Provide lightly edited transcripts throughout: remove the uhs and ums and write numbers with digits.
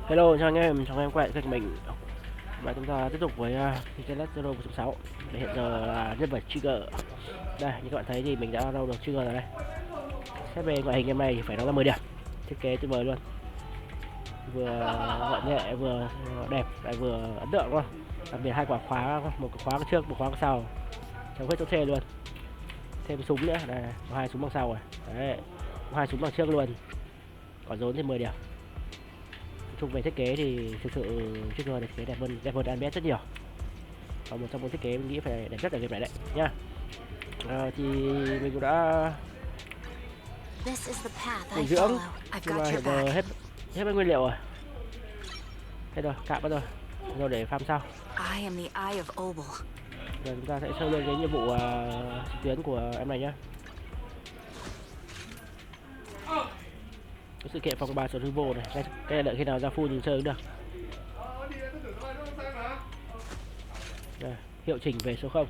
Hello chào anh em quay lại kênh mình. Và chúng ta tiếp tục với zenless 0.6. Hiện giờ là nhân vật trigger. Đây, như các bạn thấy thì mình đã download được trigger rồi đây. Xét về ngoại hình em này thì phải nói là 10 điểm. Thiết kế tuyệt vời luôn. Vừa gọn nhẹ, vừa đẹp, lại vừa ấn tượng luôn. Đặc biệt hai quả khóa, một quả khóa trước, một khóa sau. Trong hết chỗ xe luôn. Thêm súng nữa, đây, có 2 súng đằng sau rồi. Đấy, có 2 súng đằng trước luôn. Quả rốn thì 10 điểm. Chung về thiết kế thì thực sự trigger thiết kế đẹp hơn ABS rất nhiều. Và một trong những thiết kế mình nghĩ phải đẹp nhất ở game này đấy nhá. Thì mình cũng đã bồi dưỡng, nhưng mà hiện giờ hết mấy nguyên liệu rồi. Hết rồi, cạn mất rồi để farm sau. Giờ chúng ta sẽ chơi lên cái nhiệm vụ trực tuyến của em này nhá. Cái sự kiện phòng 3 số turbo này, cái đợi khi nào ra full thì chơi cũng được. Đây, hiệu chỉnh về số 0.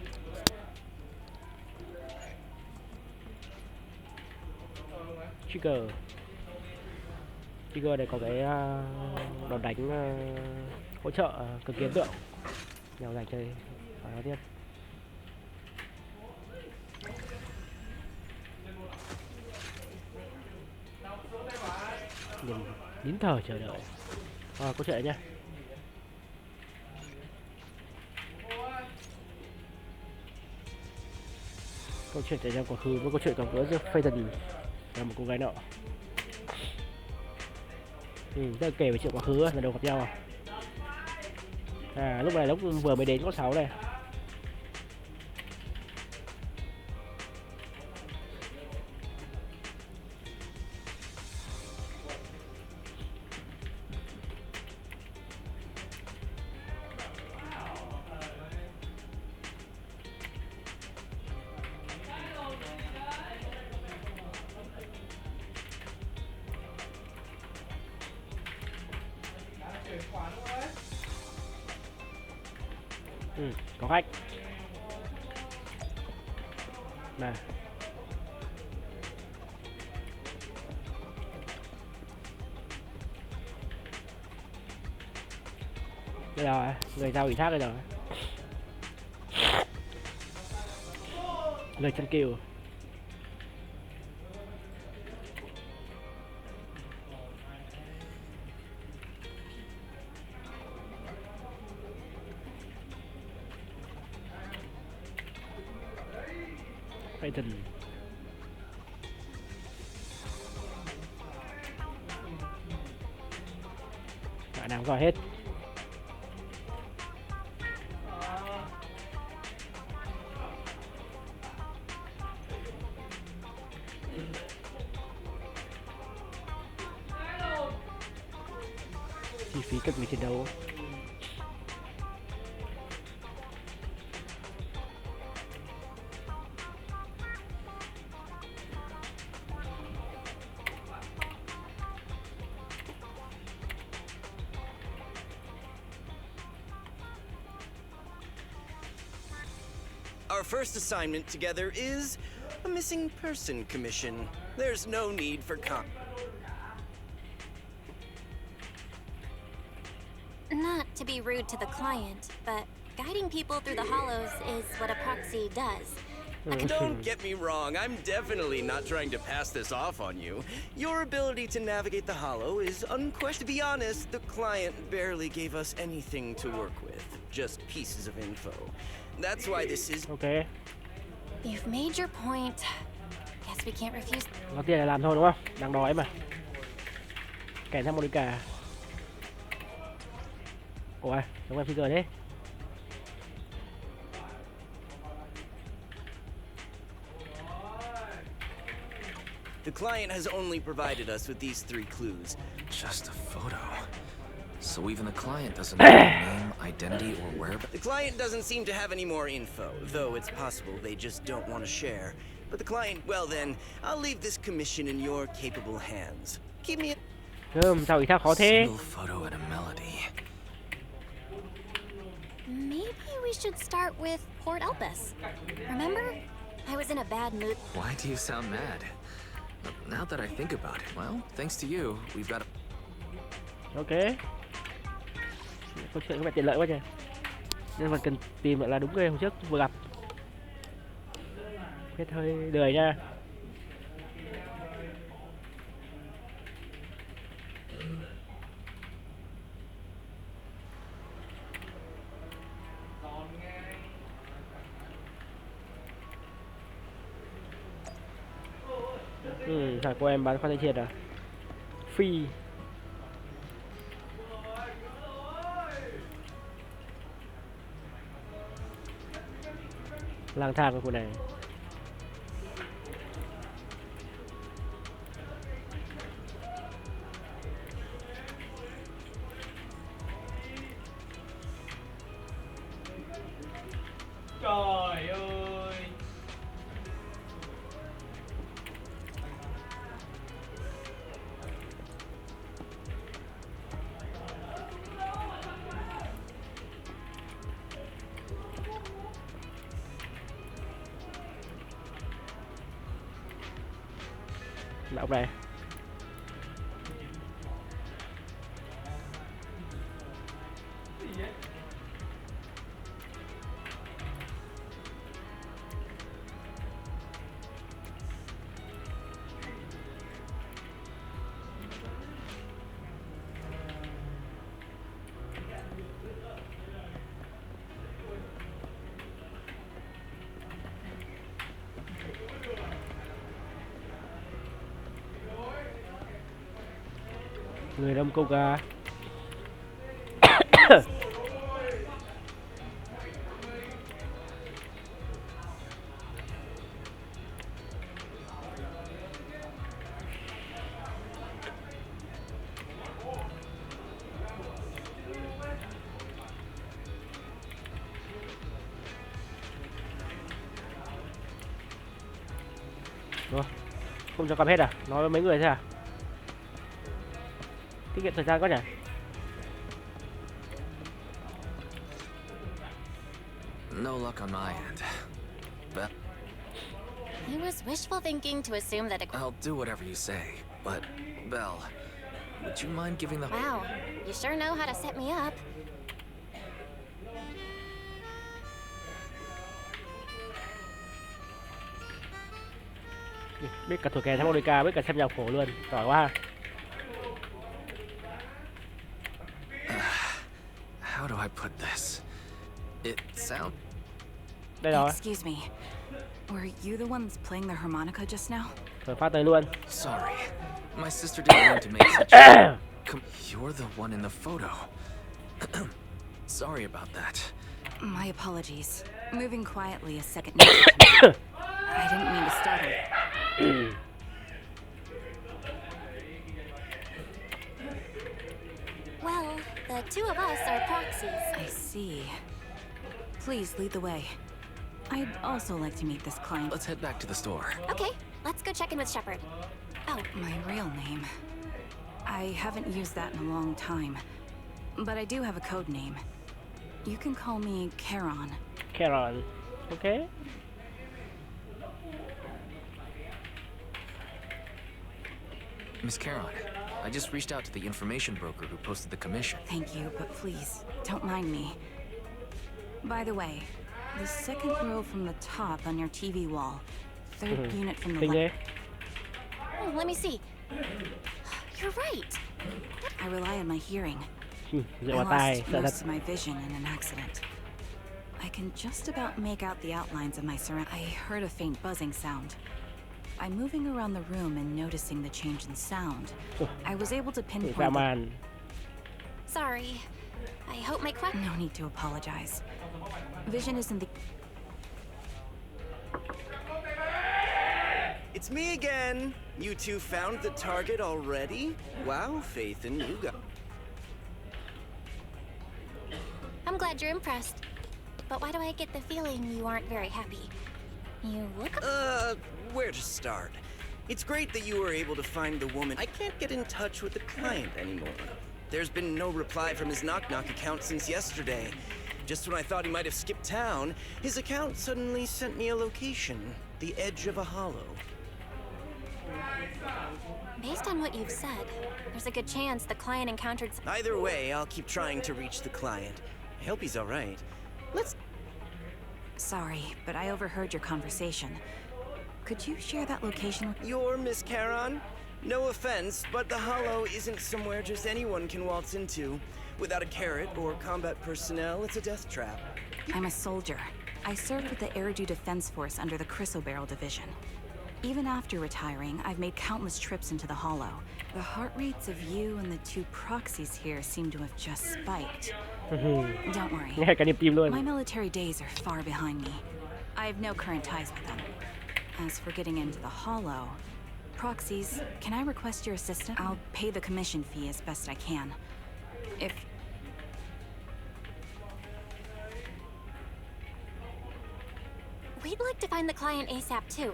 Trigger này có cái đòn đánh hỗ trợ cực kỳ ấn tượng. Nào dành chơi nó tiếp. Nhìn nín thở chờ đợi. Câu chuyện này nhá. Câu chuyện trong quá khứ với câu chuyện trong giữa Phaeton là một cô gái nọ. Tôi kể về chuyện quá khứ lần đầu gặp nhau lúc này lúc vừa mới đến có 6 này. Có khách này. Đây rồi, người giao ủy thác đây rồi. Người chân kiều. Phaeton. Bạn nào gọi hết. Chi phí cực người chiến đấu. Our first assignment together is a missing person commission. There's no need for Not to be rude to the client, but guiding people through the hollows is what a proxy does. Don't get me wrong, I'm definitely not trying to pass this off on you. Your ability to navigate the hollow is unquestioned. To be honest, the client barely gave us anything to work with, just pieces of info. That's why this is... Okay. You've made your point. Guess we can't refuse. Có tiền là làm thôi đúng không? Đang đói mà. Kèm theo một cả. Ủa, giống em figure đấy. The client has only provided us with these 3 clues. Just a photo. So even the client doesn't know name, identity, or whereabouts. The client doesn't seem to have any more info, though it's possible they just don't want to share. But the client, well then, I'll leave this commission in your capable hands. Keep me... Sao ý sao khó thế? Single photo and a melody. Maybe we should start with Port Elpis. Remember? I was in a bad mood. Why do you sound mad? Now that I think about it, well, thanks to you, we've got a... Ok. Câu chuyện có vẻ tiện lợi quá trời. Nhưng mà cần tìm lại là đúng người hôm trước vừa gặp. Hết hơi lười nha. Thằng cô em bán khoai tây chiên à? Phi. Lang thang của cô này. Trời ơi. Là ông này. Người đông câu gà. Rồi, không cho cầm hết à? Nói với mấy người thế à? Tiết kiệm thời gian quá nhỉ? No luck on my end. But It was wishful thinking to assume that a... I'll do whatever you say. But, Belle, would you mind giving the... Wow, you sure know how to set me up. Biết cả thổi kèn harmonica, biết cả xem nhạc phổ luôn, giỏi quá. How do I put this? It sounds... Đây rồi, Excuse me. Were you the ones playing the harmonica just now? thổi phát tới luôn. Sorry. My sister didn't mean to make such... You're the one in the photo. Sorry about that. My apologies. Moving quietly is second nature to me. I didn't mean to startle. Well, the two of us are proxies. I see. Please lead the way. I'd also like to meet this client. Let's head back to the store. Okay, let's go check in with Shepard. Oh, My real name. I haven't used that in a long time. But I do have a code name. You can call me Charon. Caron. Ok. Miss Caron, I just reached out to the information broker who posted the commission. Thank you, but please, don't mind me. By the way, the second row from the top on your TV wall. Third unit from the Kinh left. ghê. let me see. You're right. I rely on my hearing. Dựa I vào tai, lost sợ thật. most of my vision in an accident. I can just about make out the outlines of my surroundings. I heard a faint buzzing sound. By moving around the room and noticing the change in sound, I was able to Dã pinpoint the... man. Sorry. I hope my question... No need to apologize. Vision isn't the... It's me again. You two found the target already? Wow, Faithin, you got... I'm glad you're impressed. But why do I get the feeling you aren't very happy? You look... Where to start? It's great that you were able to find the woman. I can't get in touch with the client anymore. There's been no reply from his knock-knock account since yesterday. Just when I thought he might have skipped town, his account suddenly sent me a location. The edge of a hollow. Based on what you've said, there's a good chance the client encountered Either way, I'll keep trying to reach the client. I hope he's all right. Let's... Sorry, but I overheard your conversation. Could you share that location with... You're Miss Charon? No offense, but the Hollow isn't somewhere just anyone can waltz into. Without a carrot or combat personnel, it's a death trap. I'm a soldier. I served with the Eridu Defense Force under the Chrysoberyl Division. Even after retiring, I've made countless trips into the Hollow. The heart rates of you and the two proxies here seem to have just spiked. Don't worry. Nghe cả nhịp tim luôn. My military days are far behind me. I have no current ties with them. As for getting into the Hollow, proxies, can I request your assistance? I'll pay the commission fee as best I can. If... We'd like to find the client ASAP too.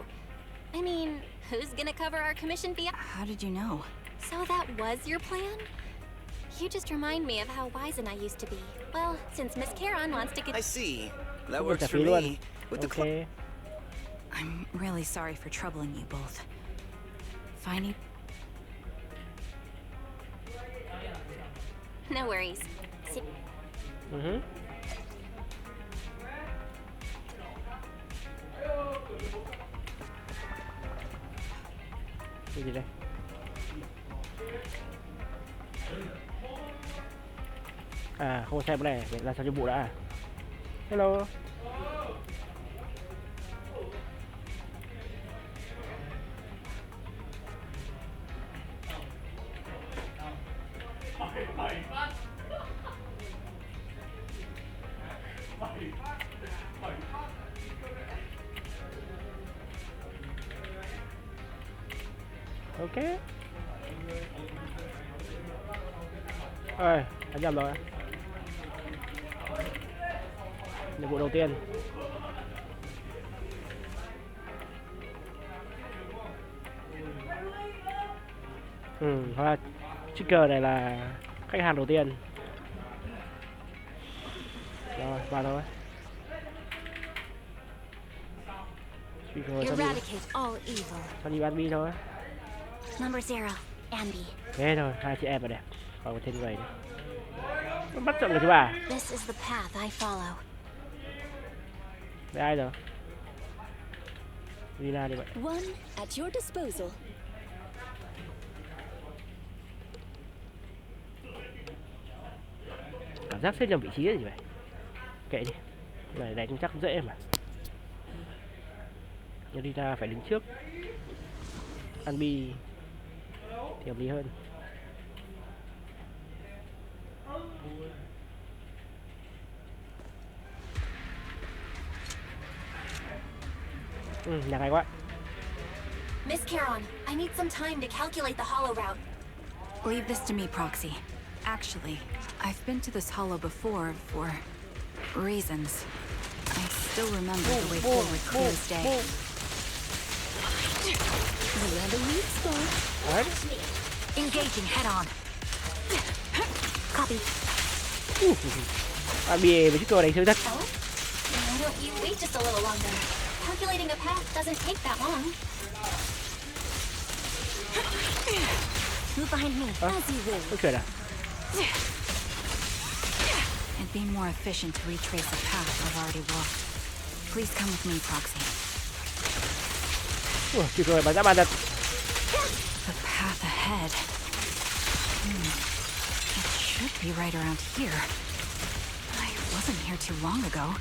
I mean, who's gonna cover our commission fee? How did you know? So that was your plan? You just remind me of how Wise and I used to be. Well, since Miss Charon wants to get... I see. That Ủa, works trả for phí luôn. me. With the Ok. I'm really sorry for troubling you both. Finding... No worries. See, Cái gì đây? À, không xem cái này, để làm sao cho bộ đã. Hello. Ok. Rồi, anh nhầm rồi. Nhiệm vụ đầu tiên. Hoặc là trigger này là khách hàng đầu tiên. Rồi, vào thôi. Trigger eradicate all evil. cho đi Anby thôi. Number 0, Ambi. Thế thôi, hai chị em mà đẹp. Còn một thêm người nữa. Nó bắt chậm người thứ ba. This is the path I follow. Với ai rồi? Lina đi vậy. One at your disposal. Cảm giác xếp nhầm vị trí gì vậy? Kệ đi. Cái này đánh chắc dễ mà. Nhưng Lina phải đứng trước. Anby thì hợp lý hơn. Nhạc hay quá. Miss Charon, I need some time to calculate the hollow route. Leave this to me, Proxy. Actually, I've been to this hollow before for reasons. I still remember the way forward clear as day. Where the lead start. Đấy. Engaging head on. Copy. Anby với chiếc cờ đánh siêu chất. Oh? Why don't you wait just a little longer? Calculating a path doesn't take that long. Move behind me, as you will. Ôi trời ạ. It'd be more efficient to retrace the path I've already walked. Please come with me, Proxy. Ủa, chiếc cờ bắn ra bàn thật. The path ahead. It should be right around here. I wasn't here too long ago.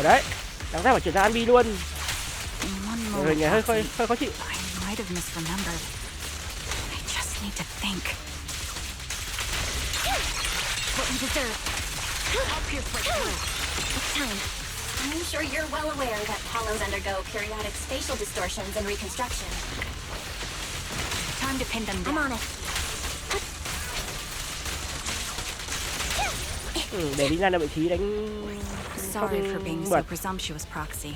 Đấy. Đáng ra phải chuyển sang Anby luôn. One Rồi moment, nghe hơi Proxy. khó chịu. I might have misremembered. I just need to think. What you deserve. I'll pierce right through. It's time. I'm sure you're well aware that hollows undergo periodic spatial distortions and reconstruction. Time to pin them down. I'm on it. Để Lina ra vị trí đánh. Sorry for being so bật. presumptuous, Proxy.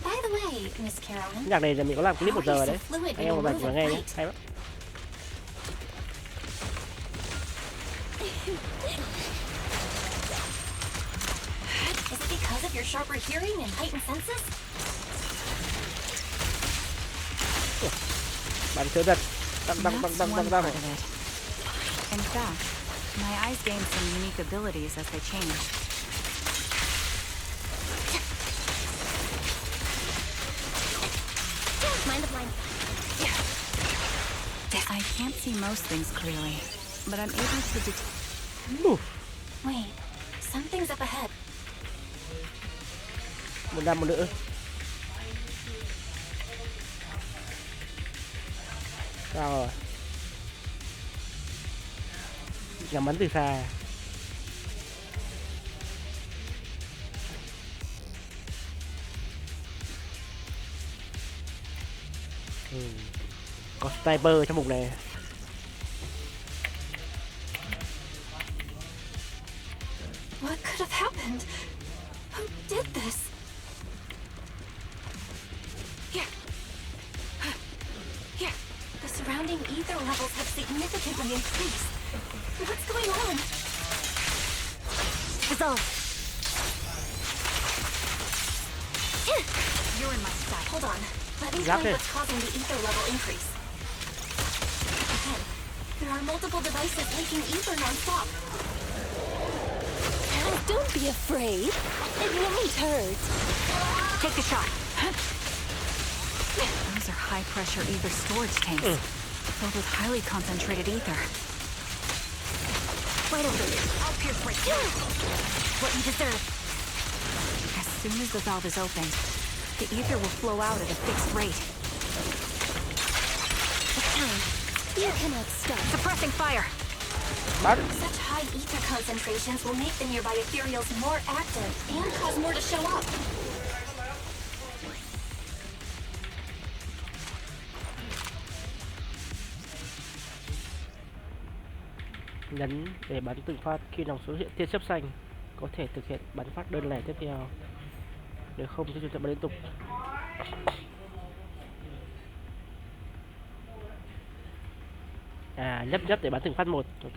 By the way, Miss Caroline, Nhạc này là mình có làm clip 1 giờ đấy. How are you so fluid Anh when em you vào move và at nghe nhé. night? Hay lắm. Is it because of your sharper hearing and heightened senses? Bắn chớ giật. Tăng tăng tăng That's tăng one tăng part tăng. of it. In fact, my eyes gained some unique abilities as they changed. Mind the blind. I can't see most things clearly, but I'm able to Wait, something's up ahead. Một nam một nữ. Sao rồi? Nhắm bắn từ xa. Có sniper trong mục này. What could have happened? Who did this? The surrounding ether levels have significantly increased. What's going on? Dissolve. You're in my sight. Hold on. Let me Giáp find đi. what's causing the ether level increase. Ahead, there are multiple devices leaking ether non-stop. Don't be afraid. It won't hurt. Take the shot. Those are high-pressure ether storage tanks, filled with highly concentrated ether. Wait a minute. I'll pierce right through. What you deserve. As soon as the valve is opened, the ether will flow out at a fixed rate. It's time. You cannot stop. Suppressing fire! Bắn. Such high ether concentrations will make the nearby ethereals more active and cause more to show up. Nhấn để bắn từng phát. Khi nòng xuất hiện tia chớp xanh, có thể thực hiện bắn phát đơn lẻ tiếp theo. Nếu không thì chúng ta bắn liên tục. Nhấp để bắn từng phát một. Ok.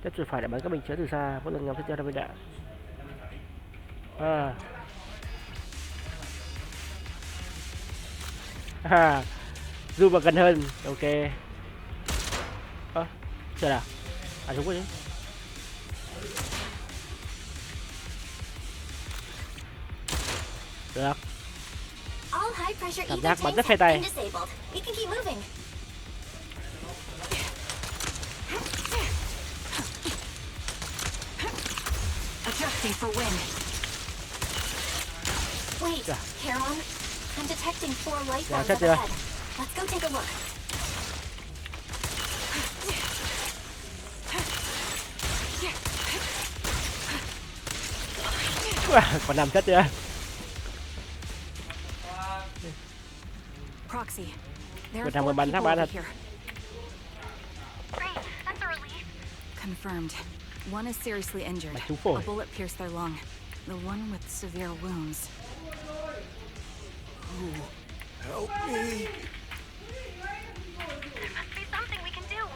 Nhấp chuột phải để bắn các bình chứa từ xa. Mỗi lần ngắm tiếp theo là viên đạn. Zoom vào gần hơn. Ok. Chờ nào. Đúng rồi chứ. Được. All high pressure Cảm ether giác bắn tanks rất phê have tay. been disabled. We can keep moving. Adjusting for wind. Wait, Yeah. Charon, I'm detecting 4 light Yeah, bulbs check up it out. ahead. Let's go take a look. Còn nằm chất nữa. Proxy. There are Việt Nam 4 bắn tháp people bắn over thật. here. Great, that's a relief. Confirmed. One is seriously injured. Mạch trúng phổi. A bullet pierced their lung. The one with severe wounds. Help me. There must be something we can do.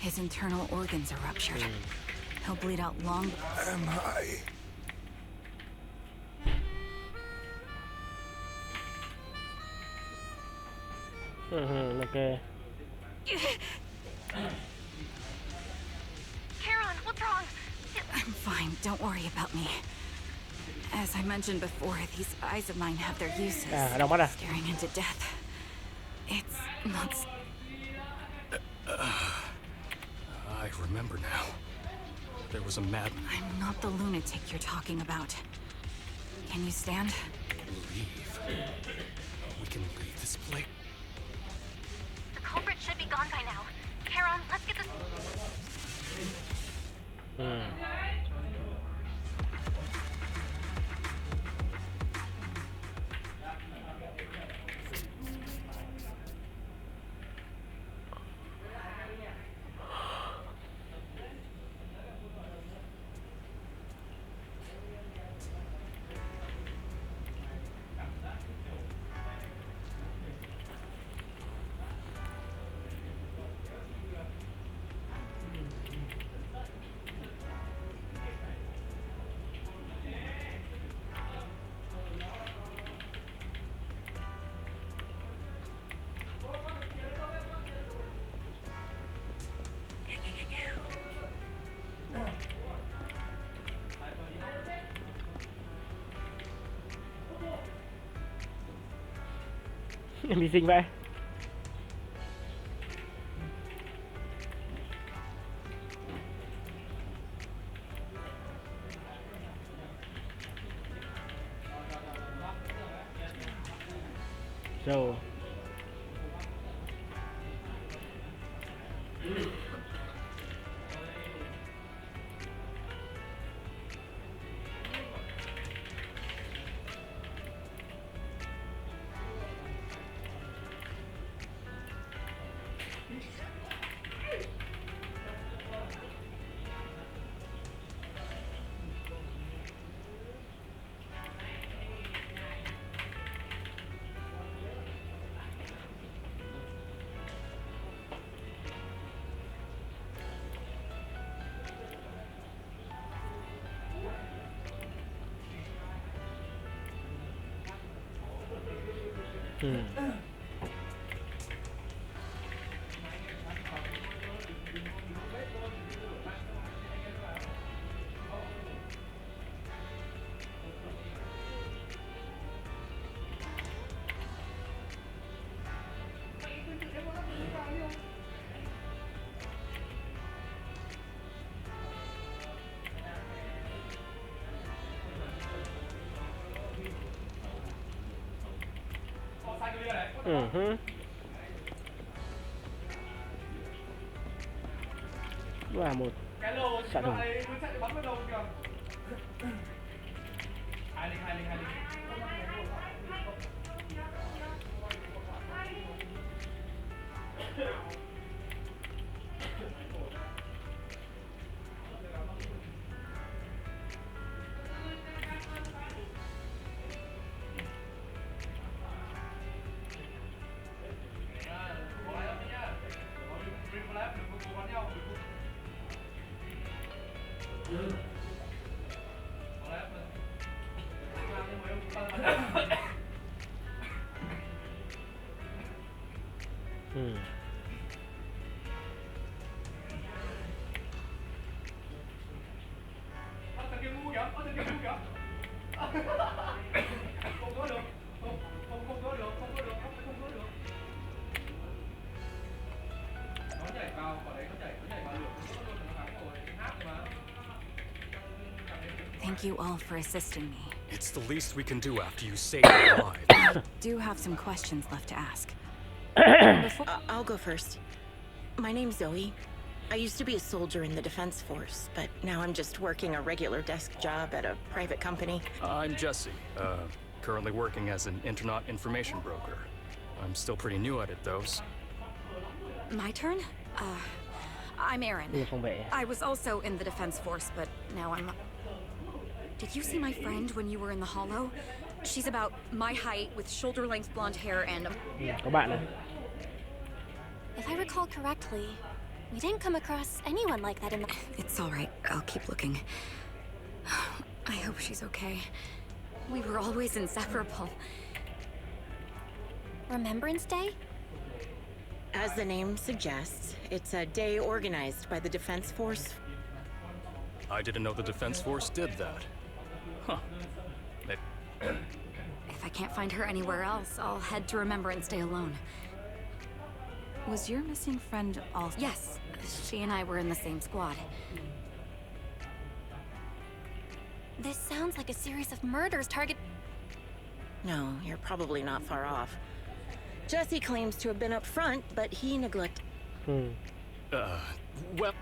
His internal organs are ruptured. He'll bleed out long. Am I? Ok. Charon, what's wrong? I'm fine. Don't worry about me. As I mentioned before, these eyes of mine have their uses. Đau mắt à? Staring into death. It's not. I remember now. There was a mad I'm not the lunatic you're talking about. Can you stand? leave. We can leave this place. The culprit should be gone by now. Charon, let's get this. Em hy sinh vậy. Rồi. Và một Cái lô xạ thủ. này nó chạy bắn vào đầu kìa. 20. Thank you all for assisting me. It's the least we can do after you saved our lives. I do have some questions left to ask. I'll go first. My name's Zoe. I used to be a soldier in the Defense Force, but now I'm just working a regular desk job at a private company. I'm Jesse, currently working as an internaut information broker. I'm still pretty new at it, though. My turn? I'm Erin. I was also in the Defense Force, but now I'm... Did you see my friend when you were in the Hollow? She's about my height with shoulder-length blonde hair and... Có bạn này. If I recall correctly, we didn't come across anyone like that in the... It's all right. I'll keep looking. I hope she's okay. We were always inseparable. Remembrance Day? As the name suggests, it's a day organized by the Defense Force. I didn't know the Defense Force did that. Huh. If I can't find her anywhere else, I'll head to Remembrance Day alone. Was your missing friend also? Yes, she and I were in the same squad. This sounds like a series of murders target... No, you're probably not far off. Jesse claims to have been up front, but he neglected... Well...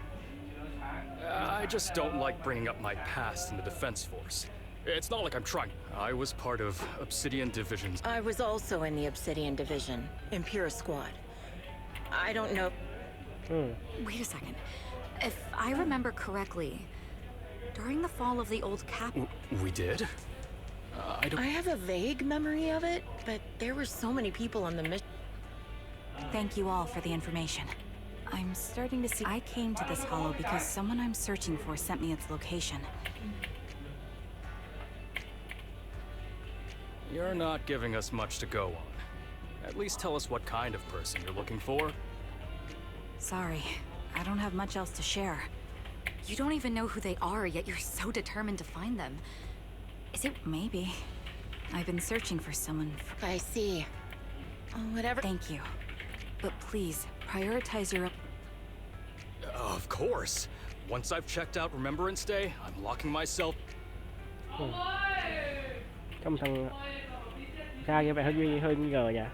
I just don't like bringing up my past in the Defense Force. It's not like I'm trying. I was part of Obsidian Division's... I was also in the Obsidian Division, Imperial Squad. I don't know... Wait a second. If I remember correctly, during the fall of the old cap... We did? I have a vague memory of it, but there were so many people on the mission... Thank you all for the information. I'm starting to see... I came to this hollow because someone I'm searching for sent me its location. You're not giving us much to go on. At least tell us what kind of person you're looking for. Sorry, I don't have much else to share. You don't even know who they are, yet you're so determined to find them. Is it... Maybe. I've been searching for someone for... I see. Whatever. Thank you. But please, prioritize your... Of course. Once I've checked out Remembrance Day, I'm locking myself. Trong thằng ra như vậy hơi nghi ngờ nhỉ.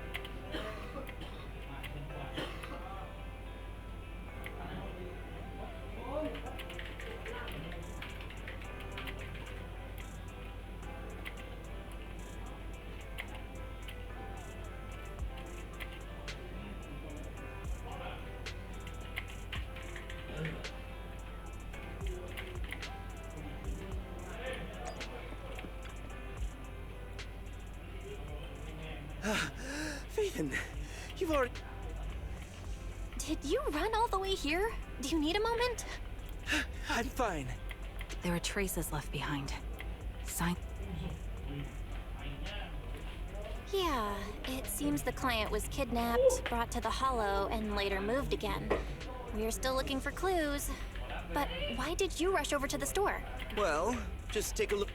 Phaethon, you've already... Did you run all the way here? Do you need a moment? I'm fine. There are traces left behind. Sign... Yeah, it seems the client was kidnapped, brought to the Hollow, and later moved again. We're still looking for clues. But why did you rush over to the store? Well, just take a look.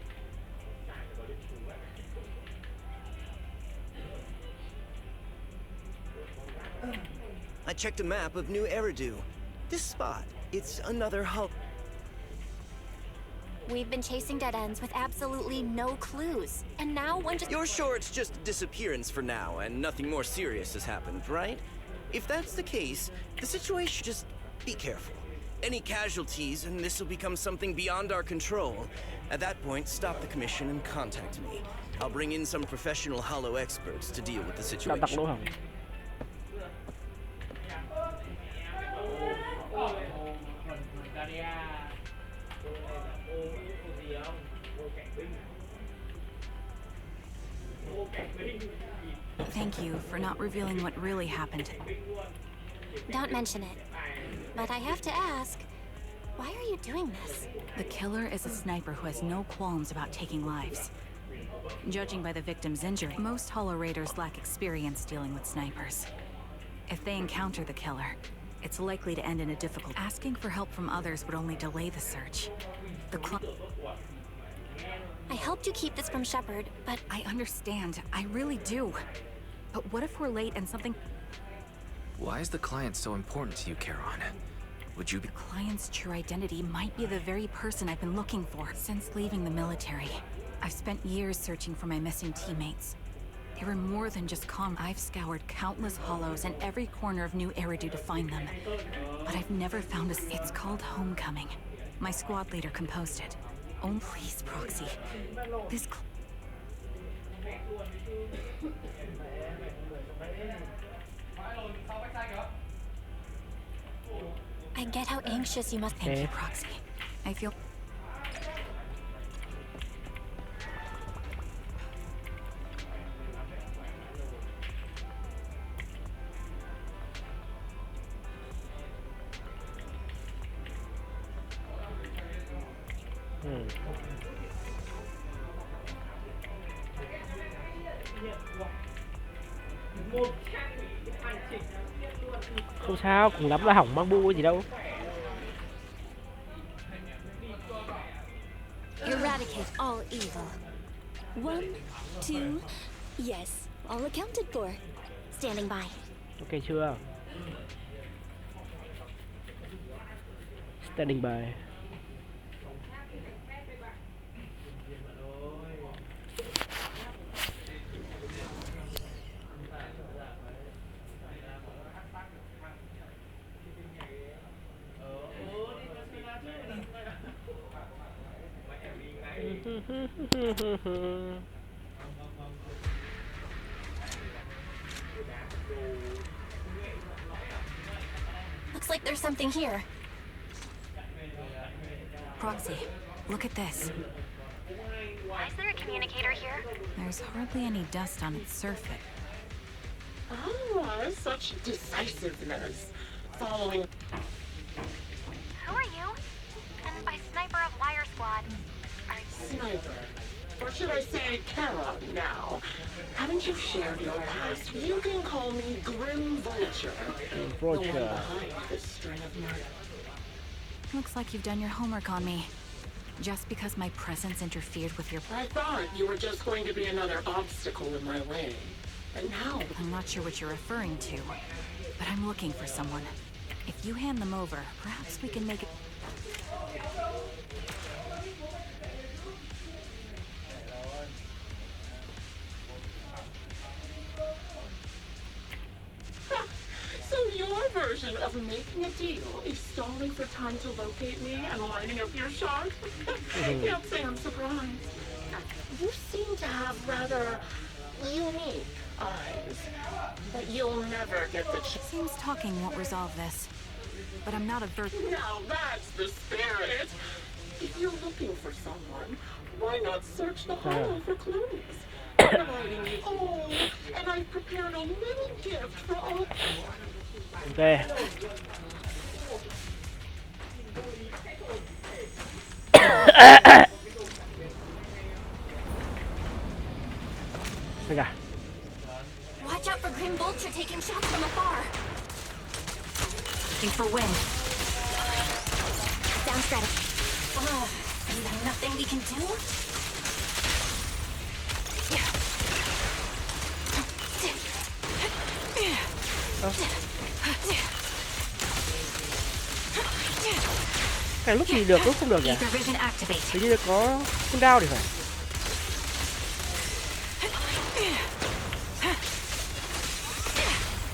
I checked a map of New Eridu. This spot, it's another hub. We've been chasing dead ends with absolutely no clues. And now one just... You're sure it's just a disappearance for now and nothing more serious has happened, right? If that's the case, the situation... Just be careful. Any casualties and this will become something beyond our control. At that point, stop the commission and contact me. I'll bring in some professional Hollow experts to deal with the situation. Thank you for not revealing what really happened. Don't mention it. But I have to ask, why are you doing this? The killer is a sniper who has no qualms about taking lives. Judging by the victim's injury, most Hollow Raiders lack experience dealing with snipers. If they encounter the killer, it's likely to end in a difficult... Asking for help from others would only delay the search. I helped you keep this from Shepard, but... I understand. I really do. But what if we're late and something... Why is the client so important to you, Charon? Would you be... The client's true identity might be the very person I've been looking for since leaving the military. I've spent years searching for my missing teammates. They were more than just I've scoured countless hollows and every corner of New Eridu to find them. But I've never found a... It's called Homecoming. My squad leader composed it. Oh, please, Proxy. This... I get how anxious you must... Thank you, Proxy. I feel... Không sao, cùng lắm là hỏng mang bu gì đâu. Eradicate all evil. 1, 2, yes, all accounted for. Standing by. Ok chưa? Standing by. Looks like there's something here. Proxy, look at this. Why is there a communicator here? There's hardly any dust on its surface. Ah, such decisiveness. Following... Who are you? And by Sniper of Wire Squad. Sniper. Or should I say Charon now? Haven't you shared your past? You can call me Grim Vulture. The one behind this string of murder. Looks like you've done your homework on me. Just because my presence interfered with your... I thought you were just going to be another obstacle in my way. And now, I'm not sure what you're referring to, but I'm looking for someone. If you hand them over, perhaps we can make it. so your version of making a deal is stalling for time to locate me and lining up your shot? Can't say I'm surprised. You seem to have rather unique eyes, but you'll never get the chance. Seems talking won't resolve this, but I'm not a Now that's the spirit. If you're looking for someone, why not search the hollow for clues? Providing you all, and I've prepared a little gift for all. Ok. Đây cả. Watch out for Grim Vulture taking shots from afar. looking for wind. Down strategy. Is there nothing we can do? Cái lúc thì được, lúc không được nhỉ? Hình như có cooldown thì phải.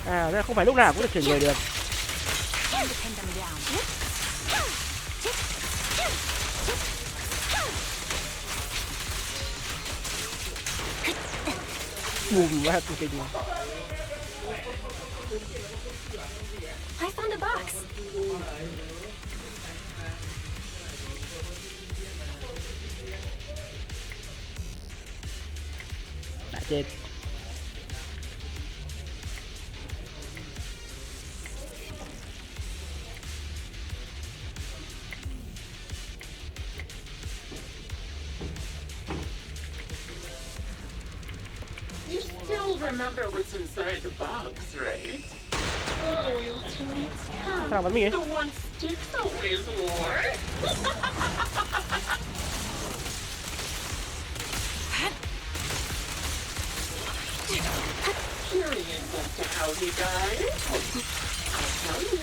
À, đây không phải lúc nào cũng được chuyển người được. Bùm quá kinh kinh. I found a box. Đã chết. You still remember what's inside the box, right? Loyalty meets Sao bắn mình ấy? the one sticks always wore. Curious as to how he died? I'll tell you.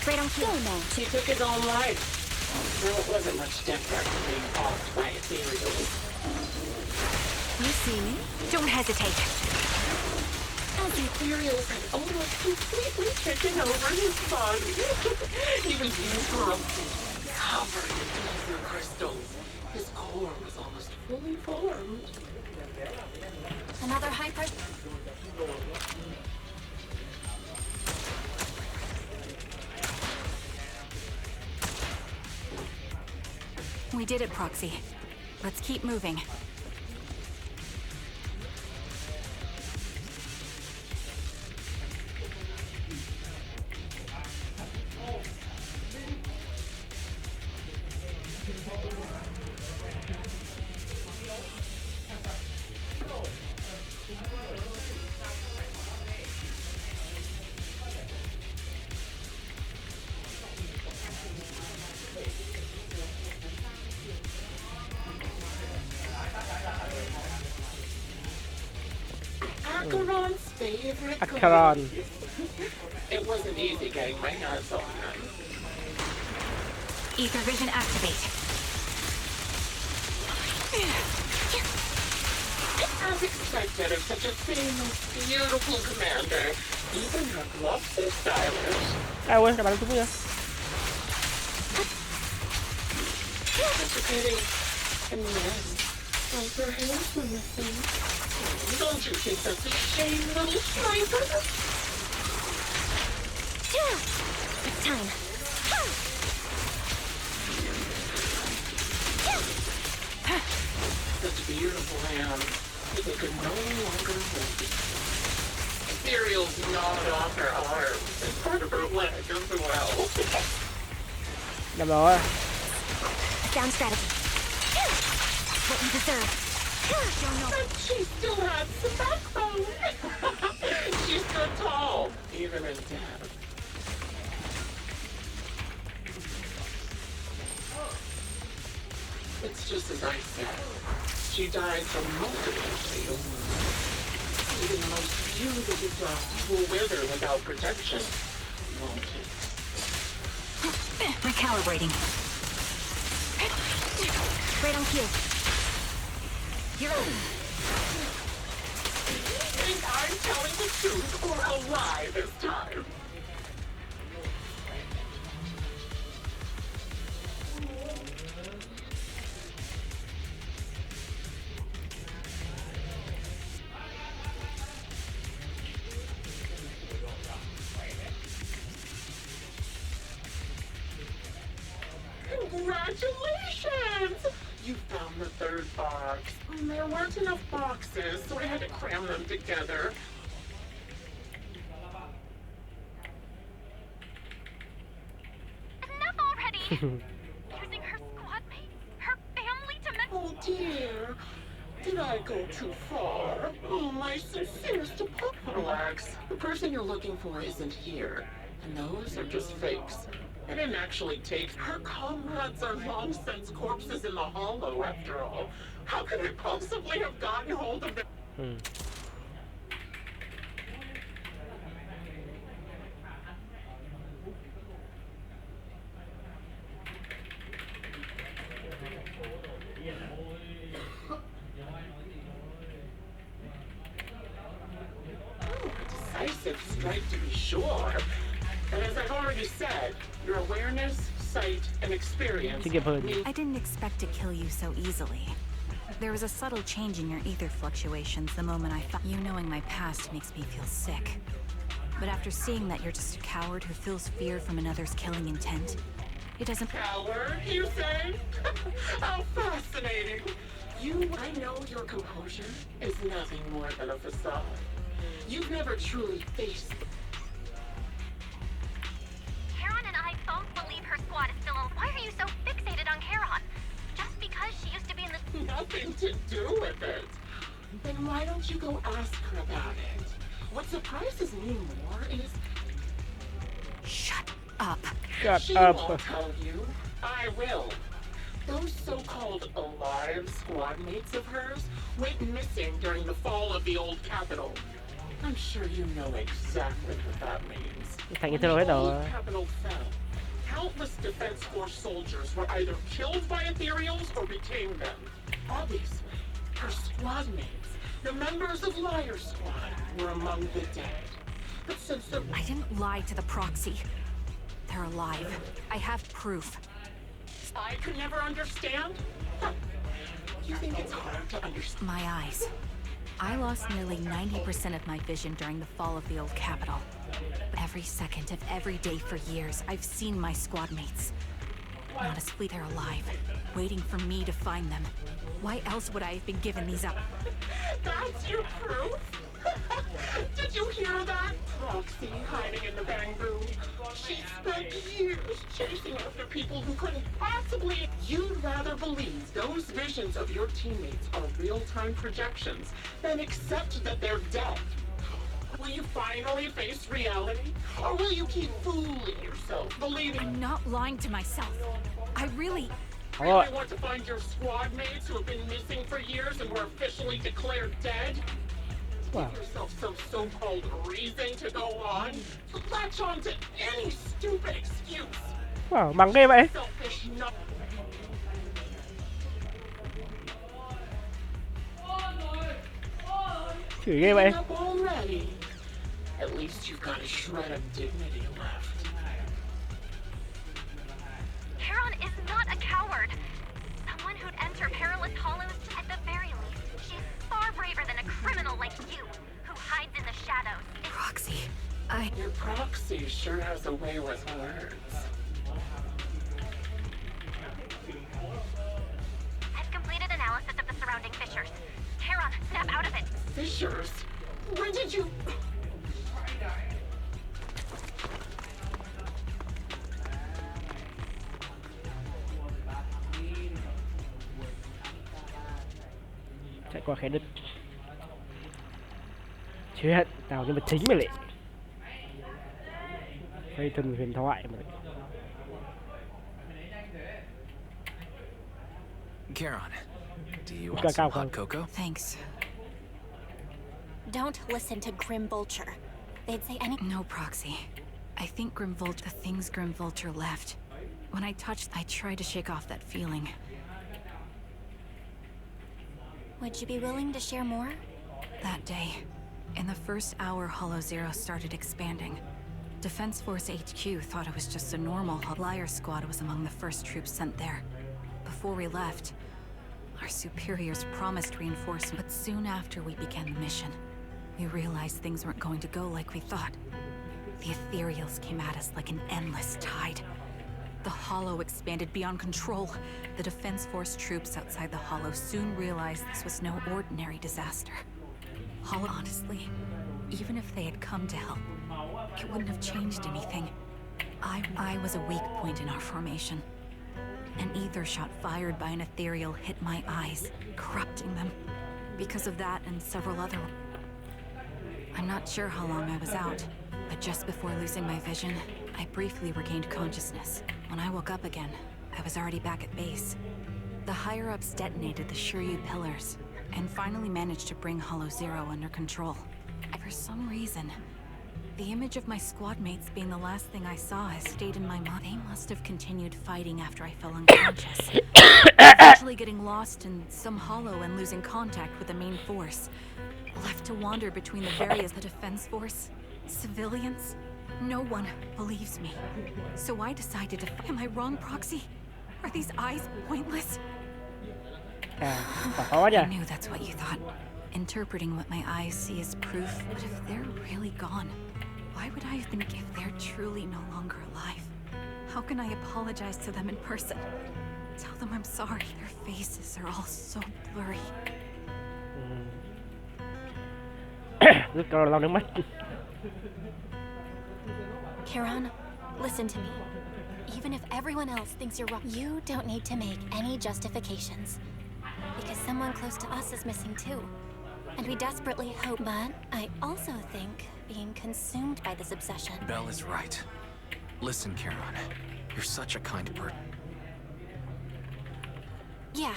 Right on cue. He took his own life. Though it wasn't much different from being offed by ethereals. You see me? Don't hesitate. As the ethereals had almost completely taken over his body. He was uniform, covered in ether crystals. His core was almost fully formed. Another high pressure. We did it, Proxy. Let's keep moving. Acheron's favorite. Acheron. It wasn't easy getting my hands on them. Ether vision activate. As expected of such a famous, beautiful commander, even her gloves are stylish. À quên, các bạn đúng chưa? Such a pity. And then, both her hands were missing. Don't you think that's a shame, little sniper? It's time. Such beautiful hands, but they could no longer hold it. Ethereals gnawed off her arms and part of her leg as well. Nhầm rồi. Down strategy. What you deserve. But she still had some backbone. She stood tall, even in death. It's just as I said. she died from multiple fatal wounds. Even the most beautiful dust will wither without protection, won't it? Recalibrating. Right on cue. You're on. Think I'm telling the truth or a lie this time? Congratulations! You found the third box. There weren't enough boxes, so I had to cram them together. Enough already! Using her squad mates, her family to Oh dear. Did I go too far? Oh, my sincerest apologies. Relax. The person you're looking for isn't here. And those are just fakes. I didn't actually take her comrades are long since corpses in the hollow, after all. How could I possibly have gotten hold of them? Decisive strike to be sure. And as I've already said, your awareness, sight, and experience. I didn't expect to kill you so easily. There was a subtle change in your ether fluctuations the moment I found you. Knowing my past makes me feel sick. But after seeing that you're just a coward who feels fear from another's killing intent, it doesn't. Coward, you say? How fascinating. I know your composure is nothing more than a facade. You've never truly faced. Charon and I both believe her squad is still alive. Why are you so fixated on Charon? Just because she used to be in the... Nothing to do with it. Then why don't you go ask her about it? What surprises me more is... Shut up. She won't tell you. I will. Those so-called alive squad mates of hers went missing during the fall of the old capital. I'm sure you know exactly what that means. When the old capital fell, countless Defense Force soldiers were either killed by ethereals or became them. Obviously, her squad mates, the members of Liar Squad, were among the dead. But since the... I didn't lie to the proxy. They're alive. I have proof. I could never understand? Huh. You think it's hard to understand? My eyes. I lost nearly 90% of my vision during the fall of the old capital. But every second of every day for years, I've seen my squad mates. Not as fleet, they're alive, waiting for me to find them. Why else would I have been given these up? That's your proof? Did you hear that? Proxy hiding in the bamboo. She spent years chasing after people who couldn't possibly... You'd rather believe those visions of your teammates are real-time projections than accept that they're dead. Will you finally face reality? Or will you keep fooling yourself, believing... I'm not lying to myself. I really want to find your squad mates who have been missing for years and were officially declared dead? Give yourself some so-called reason to go on, to latch on to any stupid excuse. Wow, mắng ghê vậy. Selfish no... Chửi ghê vậy. Up already. At least you've got a shred of dignity left. Charon is not a coward. Someone who'd enter perilous hollows at the very least. She's far braver than a criminal like you, who hides in the shadows. Proxy. Your proxy sure has a way with words. I've completed analysis of the surrounding fissures. Charon, snap out of it. Fissures? When did you... Chạy qua khe đứt. Chuyện nào nhân vật chính mày lại. Đây thần huyền thoại mà. Charon, Do you want some hot cocoa? Thanks. Don't listen to Grim Vulture. They'd say any— No, Proxy. I think the things Grim Vulture left. When I touched, I tried to shake off that feeling. Would you be willing to share more? That day, in the first hour Hollow Zero started expanding. Defense Force HQ thought it was just a normal Liar Squad was among the first troops sent there. Before we left, our superiors promised reinforcement, but soon after we began the mission, we realized things weren't going to go like we thought. The Ethereals came at us like an endless tide. The Hollow expanded beyond control. The Defense Force troops outside the Hollow soon realized this was no ordinary disaster. Hollow, honestly, even if they had come to help, it wouldn't have changed anything. I was a weak point in our formation. An ether shot fired by an ethereal hit my eyes, corrupting them. Because of that and several other... I'm not sure how long I was out, but just before losing my vision, I briefly regained consciousness. When I woke up again, I was already back at base. The higher-ups detonated the Shiryu pillars, and finally managed to bring Hollow Zero under control. For some reason, the image of my squad mates being the last thing I saw has stayed in my mind. They must have continued fighting after I fell unconscious, eventually getting lost in some hollow and losing contact with the main force. Left to wander between the various the Defense Force, civilians. No one believes me. So I decided to Am I wrong, Proxy? Are these eyes pointless? I knew that's what you thought. Interpreting what my eyes see as proof, but if they're really gone, why would I have been if they're truly no longer alive? How can I apologize to them in person? Tell them I'm sorry. Their faces are all so blurry. Kiran, listen to me. Even if everyone else thinks you're wrong, you don't need to make any justifications. Because someone close to us is missing too. And we desperately hope, but I also think being consumed by this obsession... Belle is right. Listen, Kiran, you're such a kind person. Yeah.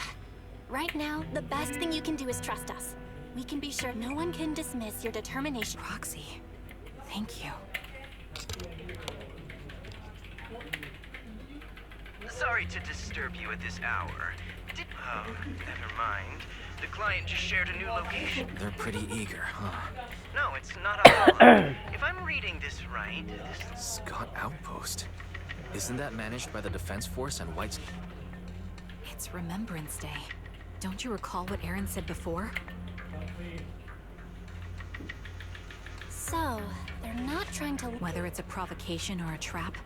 Right now, the best thing you can do is trust us. We can be sure no one can dismiss your determination. Proxy, thank you. Sorry to disturb you at this hour. Oh, never mind. The client just shared a new location. They're pretty eager, huh? No, it's not a hollow. If I'm reading this right, this... Scott Outpost. Isn't that managed by the Defense Force and White's... It's Remembrance Day. Don't you recall what Aaron said before? So, they're not trying to... Whether it's a provocation or a trap,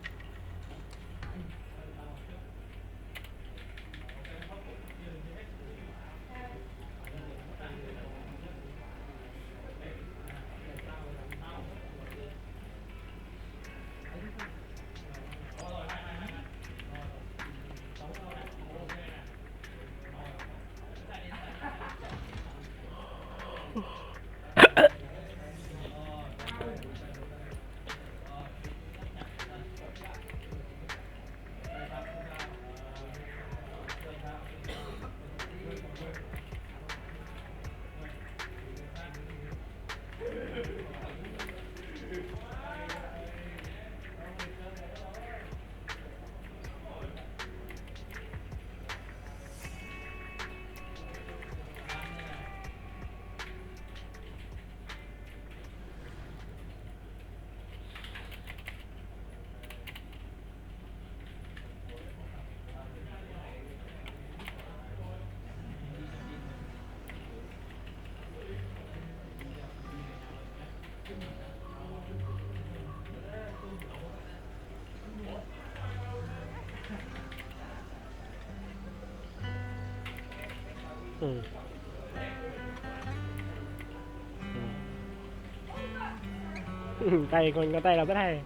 Tay con có tay làm rất hay.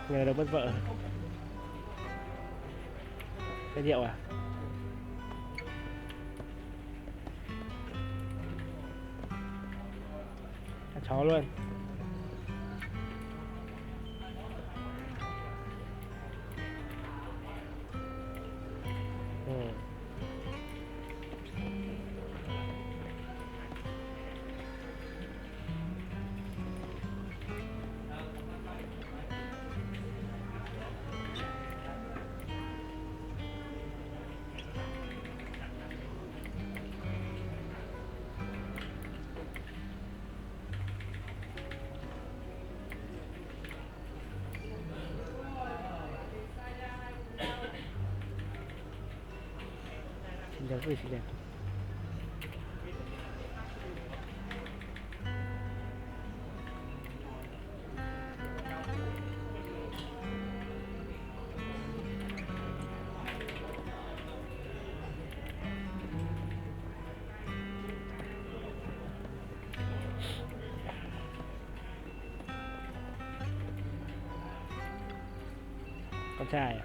Người đâu mất vợ. Cái rượu à? Chó luôn. xinh đẹp, rất là xinh đẹp. Con trai à?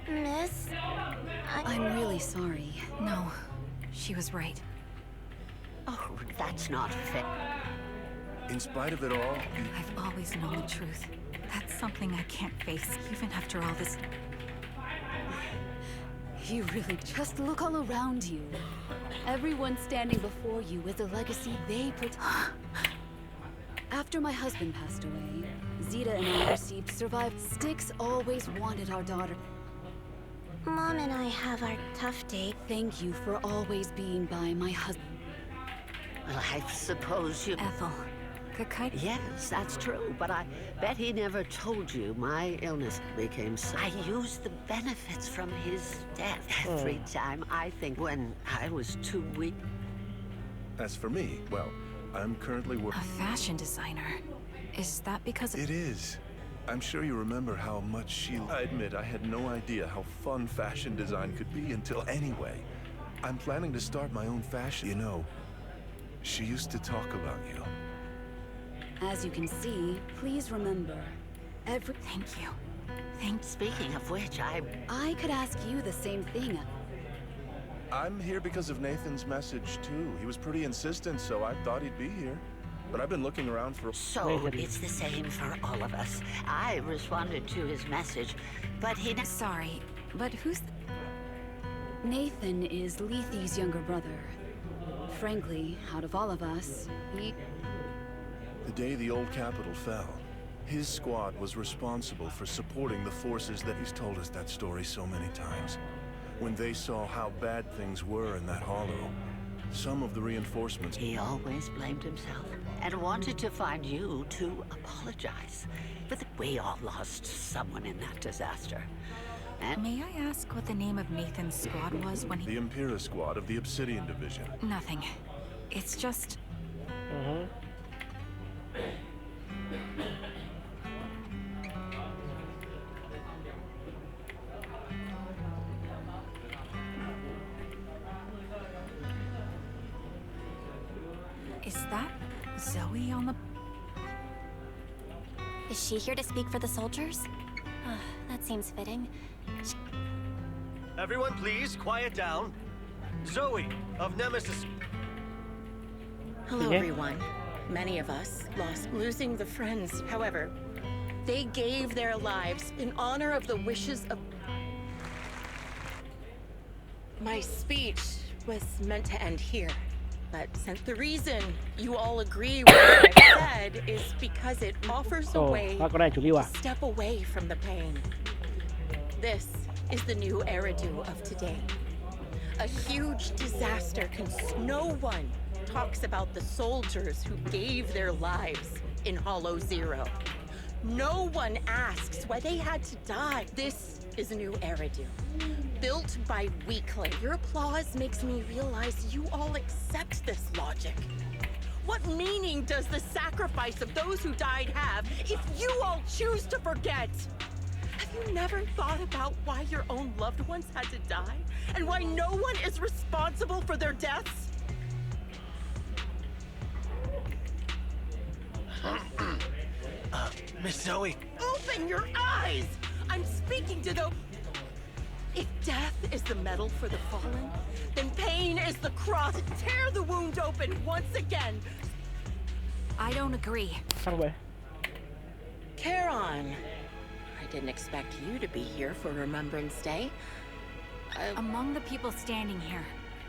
Miss, I'm really sorry. No, she was right. Oh, that's not fair. In spite of it all, I've always known the truth. That's something I can't face, even after all this. You really just look all around you. Everyone standing before you is a legacy they put. After my husband passed away, Zeta and I received survived. Styx always wanted our daughter. Mom and I have our tough day. Thank you for always being by my husband. Well, I suppose you... Ethel, Yes, that's true, but I bet he never told you my illness became so... I used the benefits from his death every time I think when I was too weak. As for me, well, I'm currently working... A fashion designer. Is that because... It is. I'm sure you remember how much she... I admit I had no idea how fun fashion design could be until anyway. I'm planning to start my own fashion. You know, she used to talk about you. As you can see, please remember, Thank you. Speaking of which, I could ask you the same thing. I'm here because of Nathan's message, too. He was pretty insistent, so I thought he'd be here. But I've been looking around for... So, it's the same for all of us. I responded to his message, but he... Sorry, but who's... Nathan is Lethe's younger brother. Frankly, out of all of us, he... The day the old capital fell, his squad was responsible for supporting the forces that he's told us that story so many times. When they saw how bad things were in that hollow, some of the reinforcements... He always blamed himself and wanted to find you to apologize. But we all lost someone in that disaster. And... May I ask what the name of Nathan's squad was when he... The Impera squad of the Obsidian Division. Nothing. It's just... Is that Zoe on the... Is she here to speak for the soldiers? That seems fitting. Everyone please, quiet down. Zoe of Nemesis... Hello, everyone. Many of us lost losing the friends. However, they gave their lives in honor of the wishes of... My speech was meant to end here, but since the reason you all agree with what I said is because it offers a way to step away from the pain. This is the new Eridu of today. A huge disaster no one talks about the soldiers who gave their lives in Hollow Zero. No one asks why they had to die. This is a new Eridu, built by weaklings. Your applause makes me realize you all accept this logic. What meaning does the sacrifice of those who died have if you all choose to forget? Have you never thought about why your own loved ones had to die? And why no one is responsible for their deaths? Miss Zoe. Open your eyes! I'm speaking to the... If death is the medal for the fallen, then pain is the cross. Tear the wound open once again. I don't agree. Charon, I didn't expect you to be here for Remembrance Day. Among the people standing here,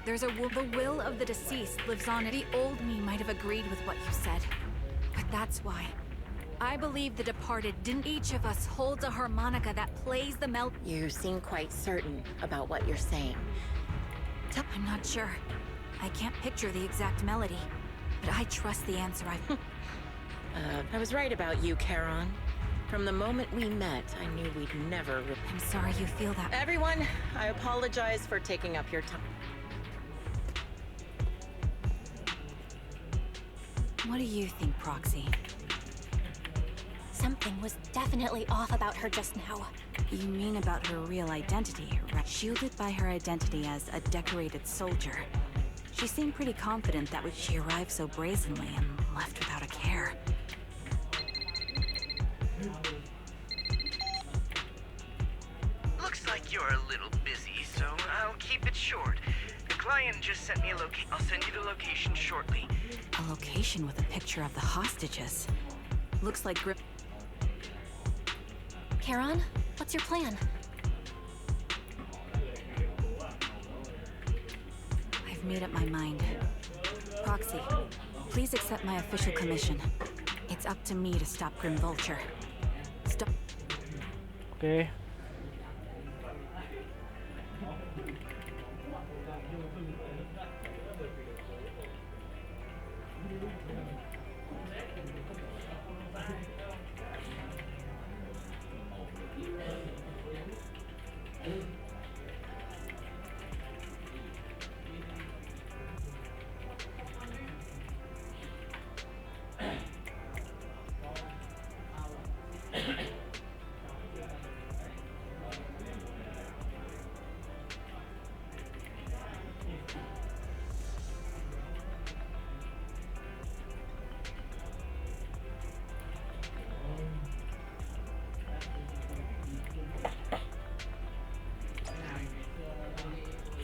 there's the will of the deceased lives on. The old me might have agreed with what you said, but that's why. I believe the departed didn't. Each of us holds a harmonica that plays the melody. You seem quite certain about what you're saying. I'm not sure. I can't picture the exact melody, but I trust the answer I was right about you, Charon. From the moment we met, I knew we'd never... I'm sorry you feel that. Everyone, I apologize for taking up your time. What do you think, Proxy? Something was definitely off about her just now. You mean about her real identity, right? Shielded by her identity as a decorated soldier. She seemed pretty confident that she arrived so brazenly and left without a care. Looks like you're a little busy, so I'll keep it short. The client just sent me a location. I'll send you the location shortly. A location with a picture of the hostages. Looks like grip. Charon, what's your plan? I've made up my mind. Proxy, please accept my official commission. It's up to me to stop Grim Vulture. Stop. Okay.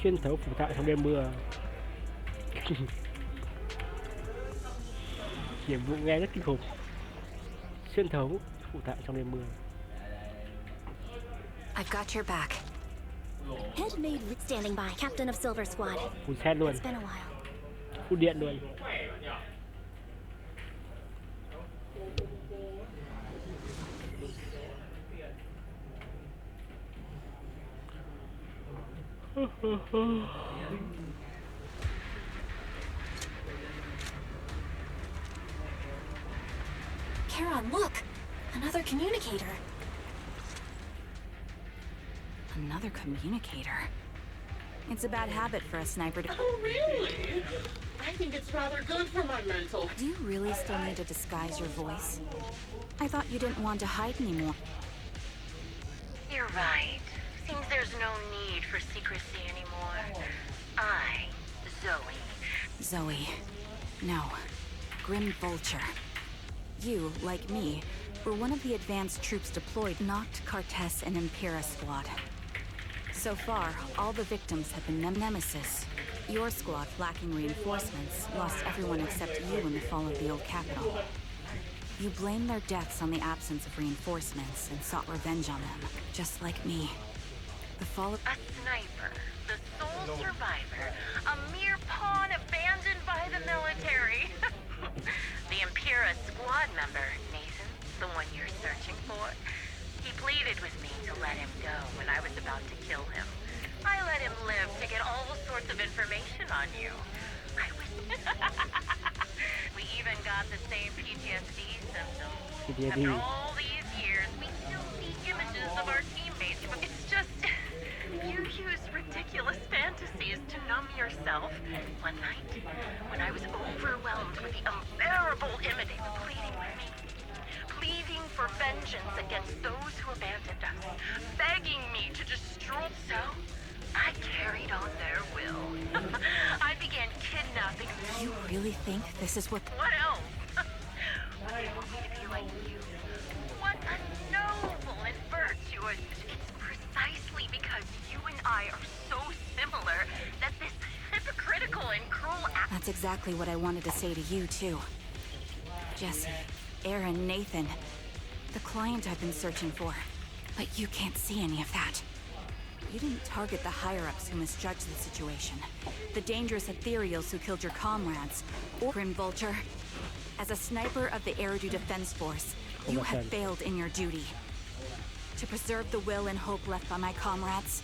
Xuyên thấu phủ tại trong đêm mưa. Nhiệm vụ nghe rất kinh khủng. Xuyên thấu phủ tại trong đêm mưa. I've got your back. Handmaid standing by, captain of Silver Squad. Phun xét luôn. It's been a while. Phun điện luôn. Charon, look! Another communicator. Another communicator. It's a bad habit for a sniper to... Oh, really? I think it's rather good for my mental. Do you really still need to disguise your voice? I thought you didn't want to hide anymore. You're right. Seems there's no need for secrecy anymore. Zoe. No. Grim Vulture. You, like me, were one of the advanced troops deployed, not Cartes and Impera squad. So far, all the victims have been Nemesis. Your squad, lacking reinforcements, lost everyone except you in the fall of the old capital. You blamed their deaths on the absence of reinforcements and sought revenge on them, just like me. The fall of... A sniper, the sole survivor, a mere pawn abandoned by the military. The Impera squad member, Nathan, the one you're searching for. He pleaded with me to let him go when I was about to kill him. I let him live to get all sorts of information on you. We even got the same PTSD symptoms. After all these years, we still see images of our teammates. It's just, you use ridiculous fantasies to numb yourself. One night, when I was overwhelmed with the horrible image, pleading with me. Pleading for vengeance against those who abandoned us. Begging me to destroy. So, I carried on their will. I began kidnapping. You really think this is what... What else? Would they want me to be like you? What a noble and virtuous... It's precisely because you and I are so similar that this hypocritical and cruel act... That's exactly what I wanted to say to you, too. Jesse, Aaron, Nathan. The client I've been searching for. But you can't see any of that. You didn't target the higher-ups who misjudged the situation. The dangerous ethereals who killed your comrades. Or Grim Vulture. As a sniper of the Eridu Defense Force, you have failed in your duty. To preserve the will and hope left by my comrades,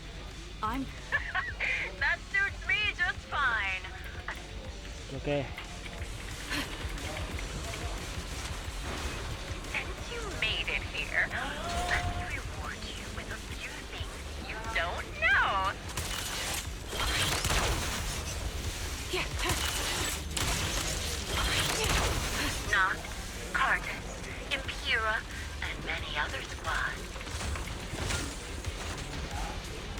I'm... That suits me just fine. Okay. Since you made it here, let me reward you with a few things you don't know. Not Cardus, Impura, and many other squads.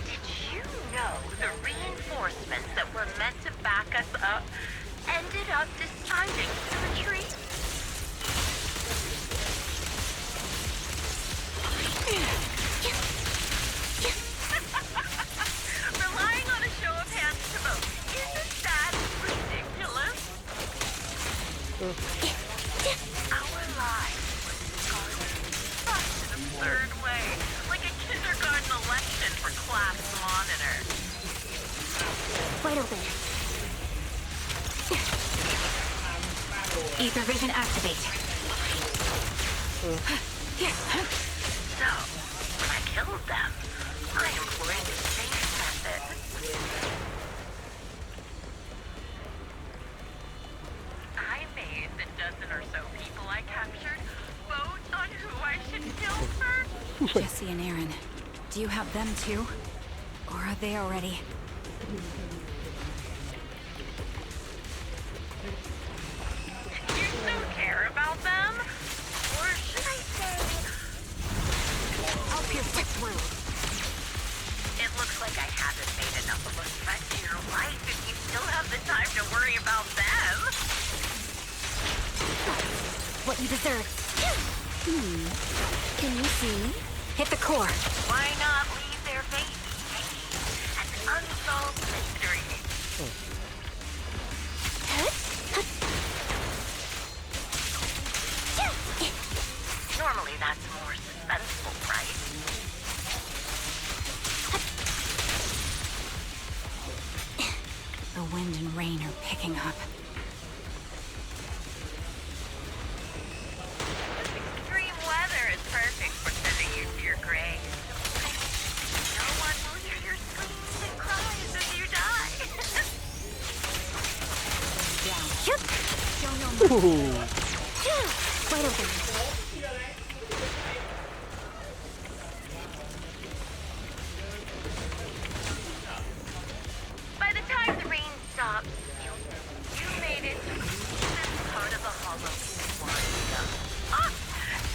Did you know the reinforcements that were meant to back us up ended up deciding to retreat? Relying on a show of hands to vote. Isn't that ridiculous? Our lives were discarded in such an absurd way, like a kindergarten election for class monitor. Right over there. Ether vision activate. So, when I killed them, I employed the same method. I made the dozen or so people I captured vote on who I should kill first. Jesse and Aaron, do you have them too? Or are they already... You still care about them? Or should I say... I'll pierce this world. It looks like I haven't made enough of a threat to your life if you still have the time to worry about them. What you deserve. Can you see? Hit the core. Why not leave their faces as an unsolved mystery? Normally that's more suspenseful, right? The wind and rain are picking up. Extreme weather is perfect for sending you to your grave. No one will hear your screams and cries as you die. Down. Show no mercy. Right over there. By the time the rain stops, you made it to this part of the hollow you wanted to. Ah!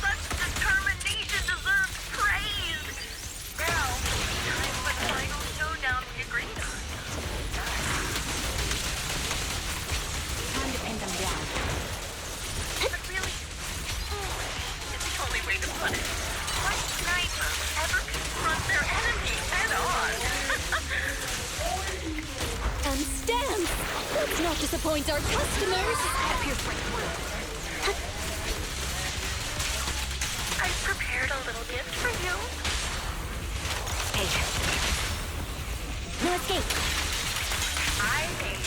Such determination deserves praise! Now, time for the final showdown we agreed on. Time to pin them down. But really, foolish is the only way to put it. What sniper ever confront their enemy head on? And stand! Let's not disappoint our customers! I've prepared a little gift for you. Hey. No escape. I made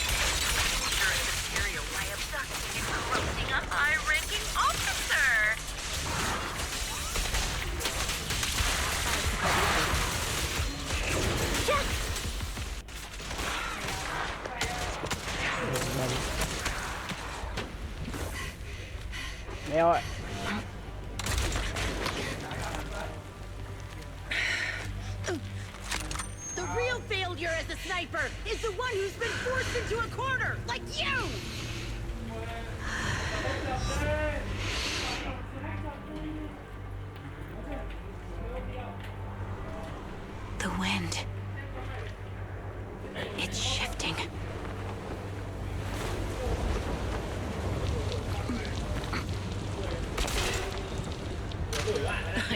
dangerous material by abducting and corrupting a high-ranking officer. Mèo ạ. The real failure as a sniper is the one who's been forced into a corner, like you!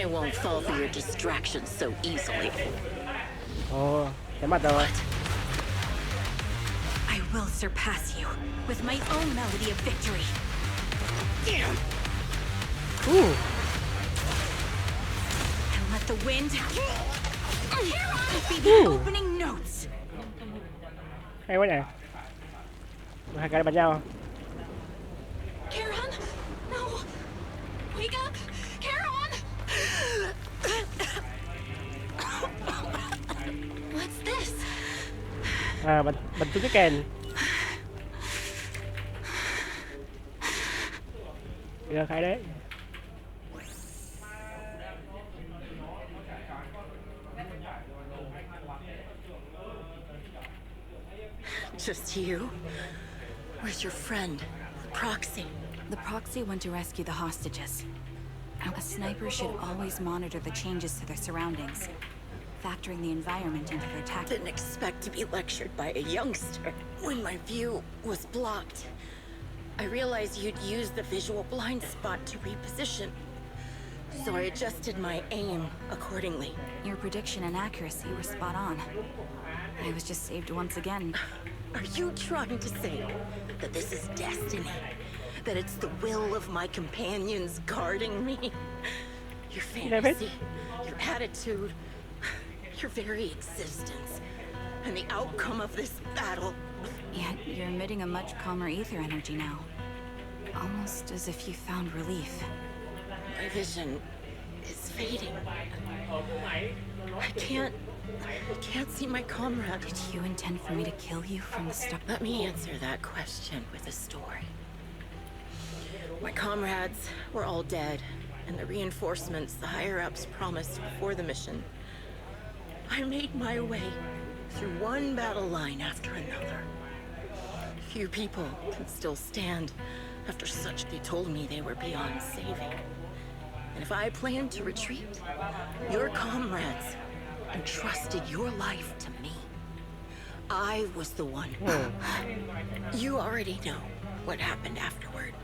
won't fall for your distractions so easily. Ồ, cái mặt rồi. I will surpass you with my own melody of victory. And let the wind be the opening notes. Hay quá nhỉ. Hai cái bắn nhau. Charon, no, wake up, Charon. What's this? À, bắn trúng cái kèn. Được hay đấy. Just you? Where's your friend, the proxy? The proxy went to rescue the hostages. A sniper should always monitor the changes to their surroundings, factoring the environment into their tactics. Didn't expect to be lectured by a youngster. When my view was blocked, I realized you'd used the visual blind spot to reposition. So I adjusted my aim accordingly. Your prediction and accuracy were spot on. I was just saved once again. Are you trying to say that this is destiny? That it's the will of my companions guarding me? Your fantasy, your attitude, your very existence, and the outcome of this battle. Yet you're emitting a much calmer ether energy now. Almost as if you found relief. My vision is fading. I can't see my comrade. Did you intend for me to kill you from the start? Let me answer that question with a story. My comrades were all dead, and the reinforcements the higher-ups promised before the mission. I made my way through one battle line after another. Few people can still stand after such. They told me they were beyond saving. And if I planned to retreat, your comrades entrusted your life to me. I was the one. You already know what happened afterward.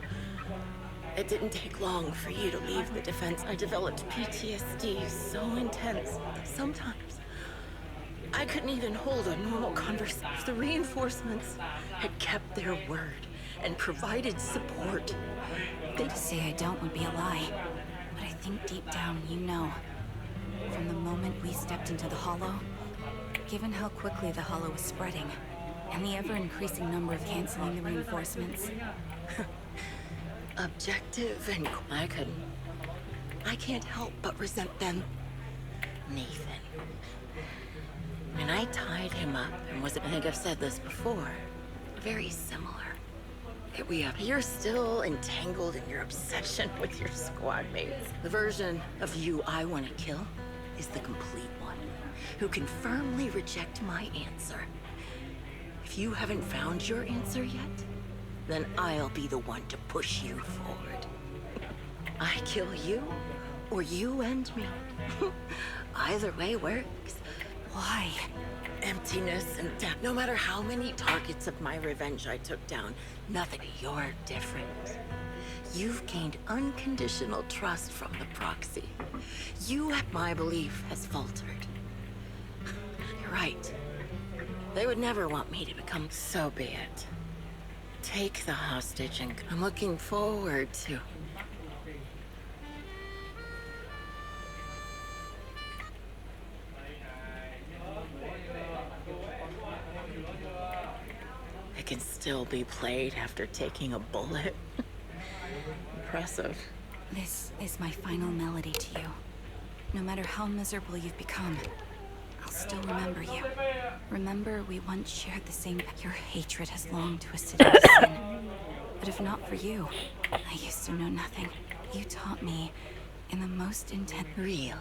It didn't take long for you to leave the defense. I developed PTSD so intense. Sometimes I couldn't even hold a normal conversation. The reinforcements had kept their word and provided support. To say I don't would be a lie. But I think deep down you know. From the moment we stepped into the Hollow, given how quickly the Hollow was spreading, and the ever-increasing number of canceling the reinforcements. Objective and I can't help but resent them. Nathan. When I tied him up and I think I've said this before, very similar. You're still entangled in your obsession with your squad mates. The version of you I want to kill is the complete one, who can firmly reject my answer. If you haven't found your answer yet, then I'll be the one to push you forward. I kill you, or you end me. Either way works. Why? Emptiness and death. No matter how many targets of my revenge I took down, nothing. You're different. You've gained unconditional trust from the proxy. My belief has faltered. You're right. They would never want me to become. So be it. Take the hostage, and I'm looking forward to. It can still be played after taking a bullet. Impressive. This is my final melody to you. No matter how miserable you've become, I'll still remember you. Remember we once shared the same. Your hatred has long twisted into sin. But if not for you, I used to know nothing. You taught me in the most intense. Really?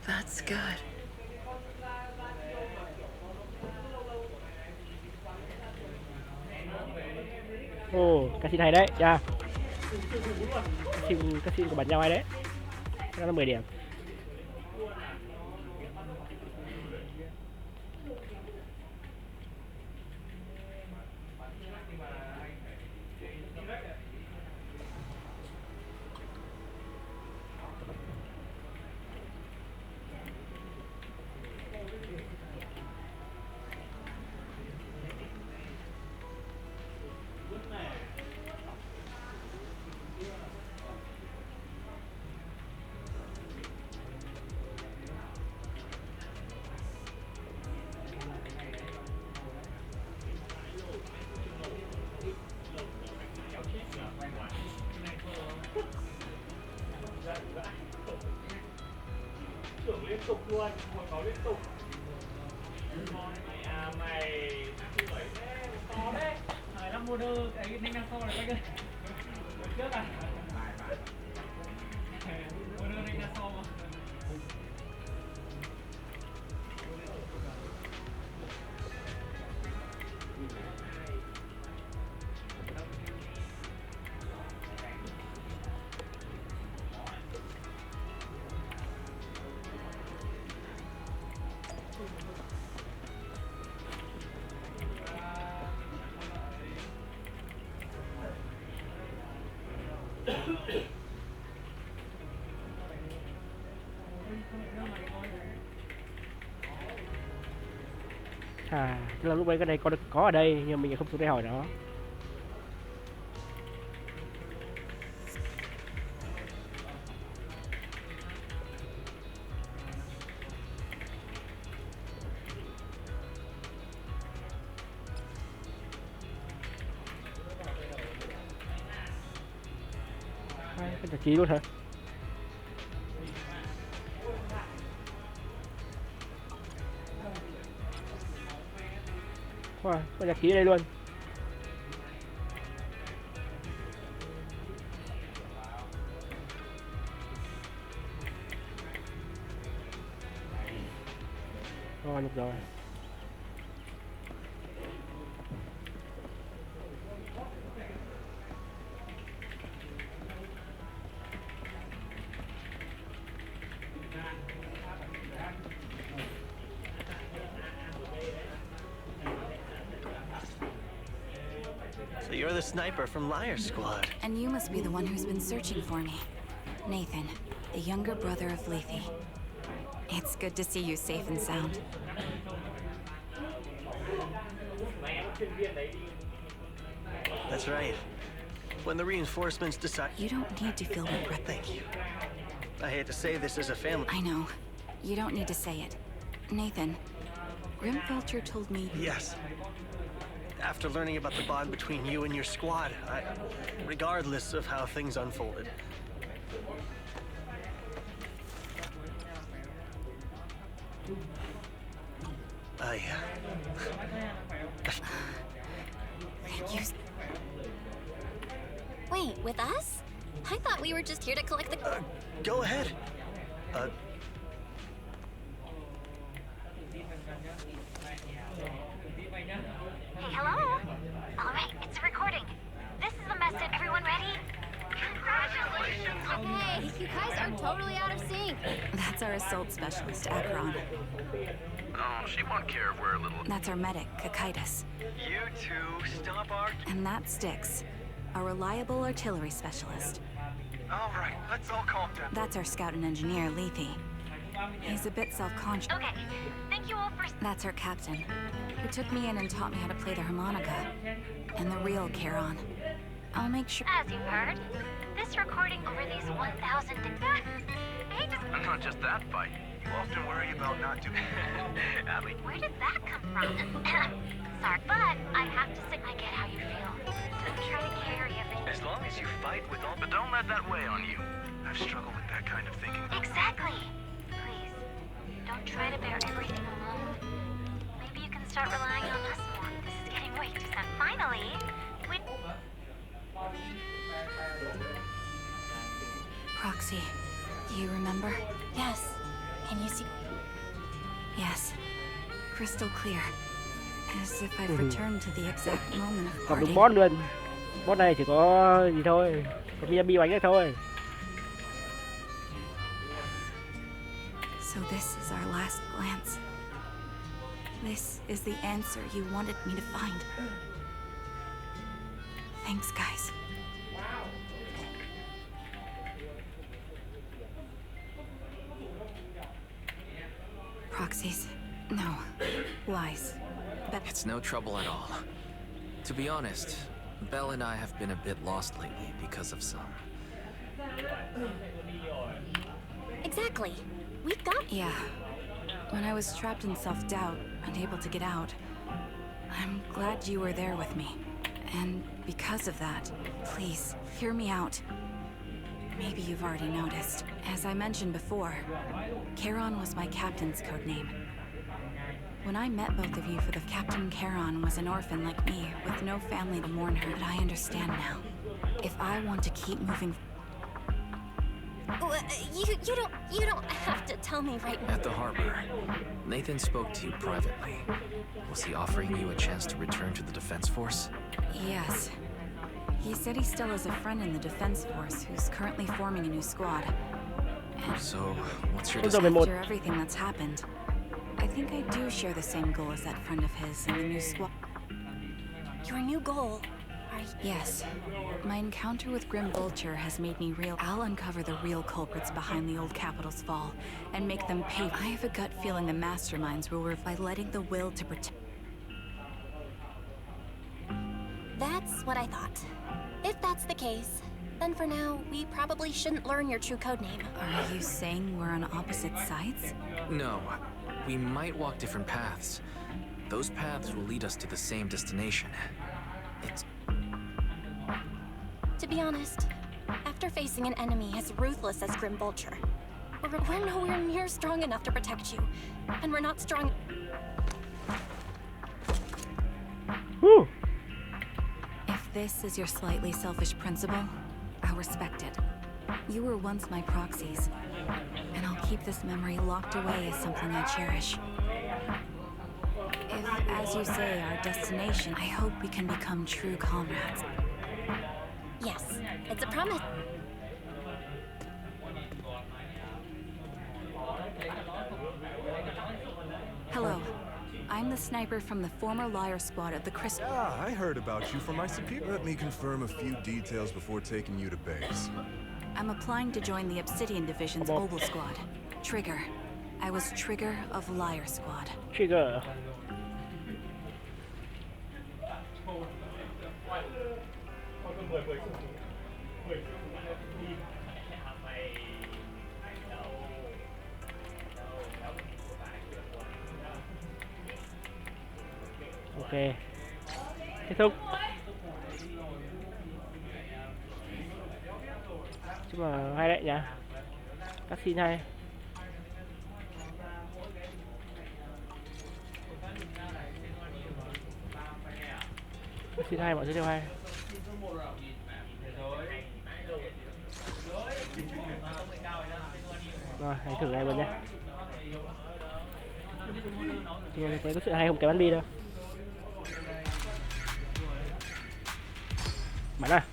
That's good. Casino hay đấy, cha. Casino của bạn nhau hay đấy. Nó là 10 điểm. Tưởng liên tục luôn, hồi máu liên tục. Mày tuổi thế, to đấy. Năm mua đơ, cái ninh năng so này quay ơi. Trước à? Mua đơ ninh năng so mà. Tức là lúc ấy cái này có ở đây nhưng mình không xuống đây hỏi nó. Cái tạp chí luôn hả? Wow, có nhật ký ở đây luôn. Rồi, được rồi. So you're the sniper from Liar Squad. And you must be the one who's been searching for me. Nathan, the younger brother of Lethe. It's good to see you safe and sound. That's right. When the reinforcements decide... You don't need to feel regret. Thank you. I hate to say this as a family... I know. You don't need to say it. Nathan, Grimfelcher told me... Yes. After learning about the bond between you and your squad, regardless of how things unfolded. Wait, with us? I thought we were just here to collect the... Go ahead. Hey, hello? All right, it's a recording. This is the message. Everyone ready? Congratulations. Okay, you guys are totally out of sync. That's our assault specialist, Akron. Oh, she won't care if we're a little... That's our medic, Kakaitis. You two, stop our... And that Styx, a reliable artillery specialist. All right, let's all calm down. That's our scout and engineer, Lethe. He's a bit self-conscious. Okay, thank you all for... That's our captain, who took me in and taught me how to play the harmonica. And the real Charon. I'll make sure... As you've heard, this recording over these 1,000... Hey, Not just that fight. You often worry about not doing... Abby. Where did that come from? Sorry, but I have to say I get how you feel. Don't try to carry everything. As long as you fight with all... But don't let that weigh on you. I've struggled with that kind of thinking. Exactly. Please, don't try to bear everything alone. Maybe you can start relying on us more. This is getting way too sad. Finally, we... Proxy, do you remember? Yes. Can you see? Yes. Crystal clear. As if I've returned to the exact moment of Còn đúng parting. boss luôn. Boss này chỉ có gì thôi. Có Miyabi bánh đấy thôi. So this is our last glance. This is the answer you wanted me to find. Thanks, guys. Proxies. No. Lies. It's no trouble at all. To be honest, Belle and I have been a bit lost lately because of some... Exactly. We've got... Yeah. When I was trapped in self-doubt, unable to get out, I'm glad you were there with me. And because of that, please, hear me out. Maybe you've already noticed. As I mentioned before, Charon was my captain's code name. When I met both of you for the Captain Charon was an orphan like me, with no family to mourn her, but I understand now. If I want to keep moving... You don't have to tell me right now. At the harbor, Nathan spoke to you privately. Was he offering you a chance to return to the Defense Force? Yes. He said he still has a friend in the Defense Force who's currently forming a new squad. And so, what's your decision? After everything that's happened, I think I do share the same goal as that friend of his in the new squad. Your new goal? Yes. My encounter with Grim Vulture has made me real. I'll uncover the real culprits behind the old capital's fall and make them pay. I have a gut feeling the masterminds will by letting the will to protect. That's what I thought. If that's the case, then for now, we probably shouldn't learn your true codename. Are you saying we're on opposite sides? No. We might walk different paths. Those paths will lead us to the same destination. It's... To be honest, after facing an enemy as ruthless as Grim Vulture, we're nowhere near strong enough to protect you. And we're not strong... Woo! If this is your slightly selfish principle, I'll respect it. You were once my proxies, and I'll keep this memory locked away as something I cherish. If, as you say, our destination, I hope we can become true comrades. Yes, it's a promise. Hello. I'm the sniper from the former Liar Squad of the Crystal. Ah, I heard about you from my superior. Let me confirm a few details before taking you to base. I'm applying to join the Obsidian Division's Mobile Squad. Trigger. I was Trigger of Liar Squad. Trigger. Ok, kết thúc. Chứ mà hay đấy nhỉ, các scene hay. Các scene hay, mọi thứ đều hay. Rồi, hãy thử này mình nhé. Thì thấy có sự hay không cái bắn bi đâu. Bắn à.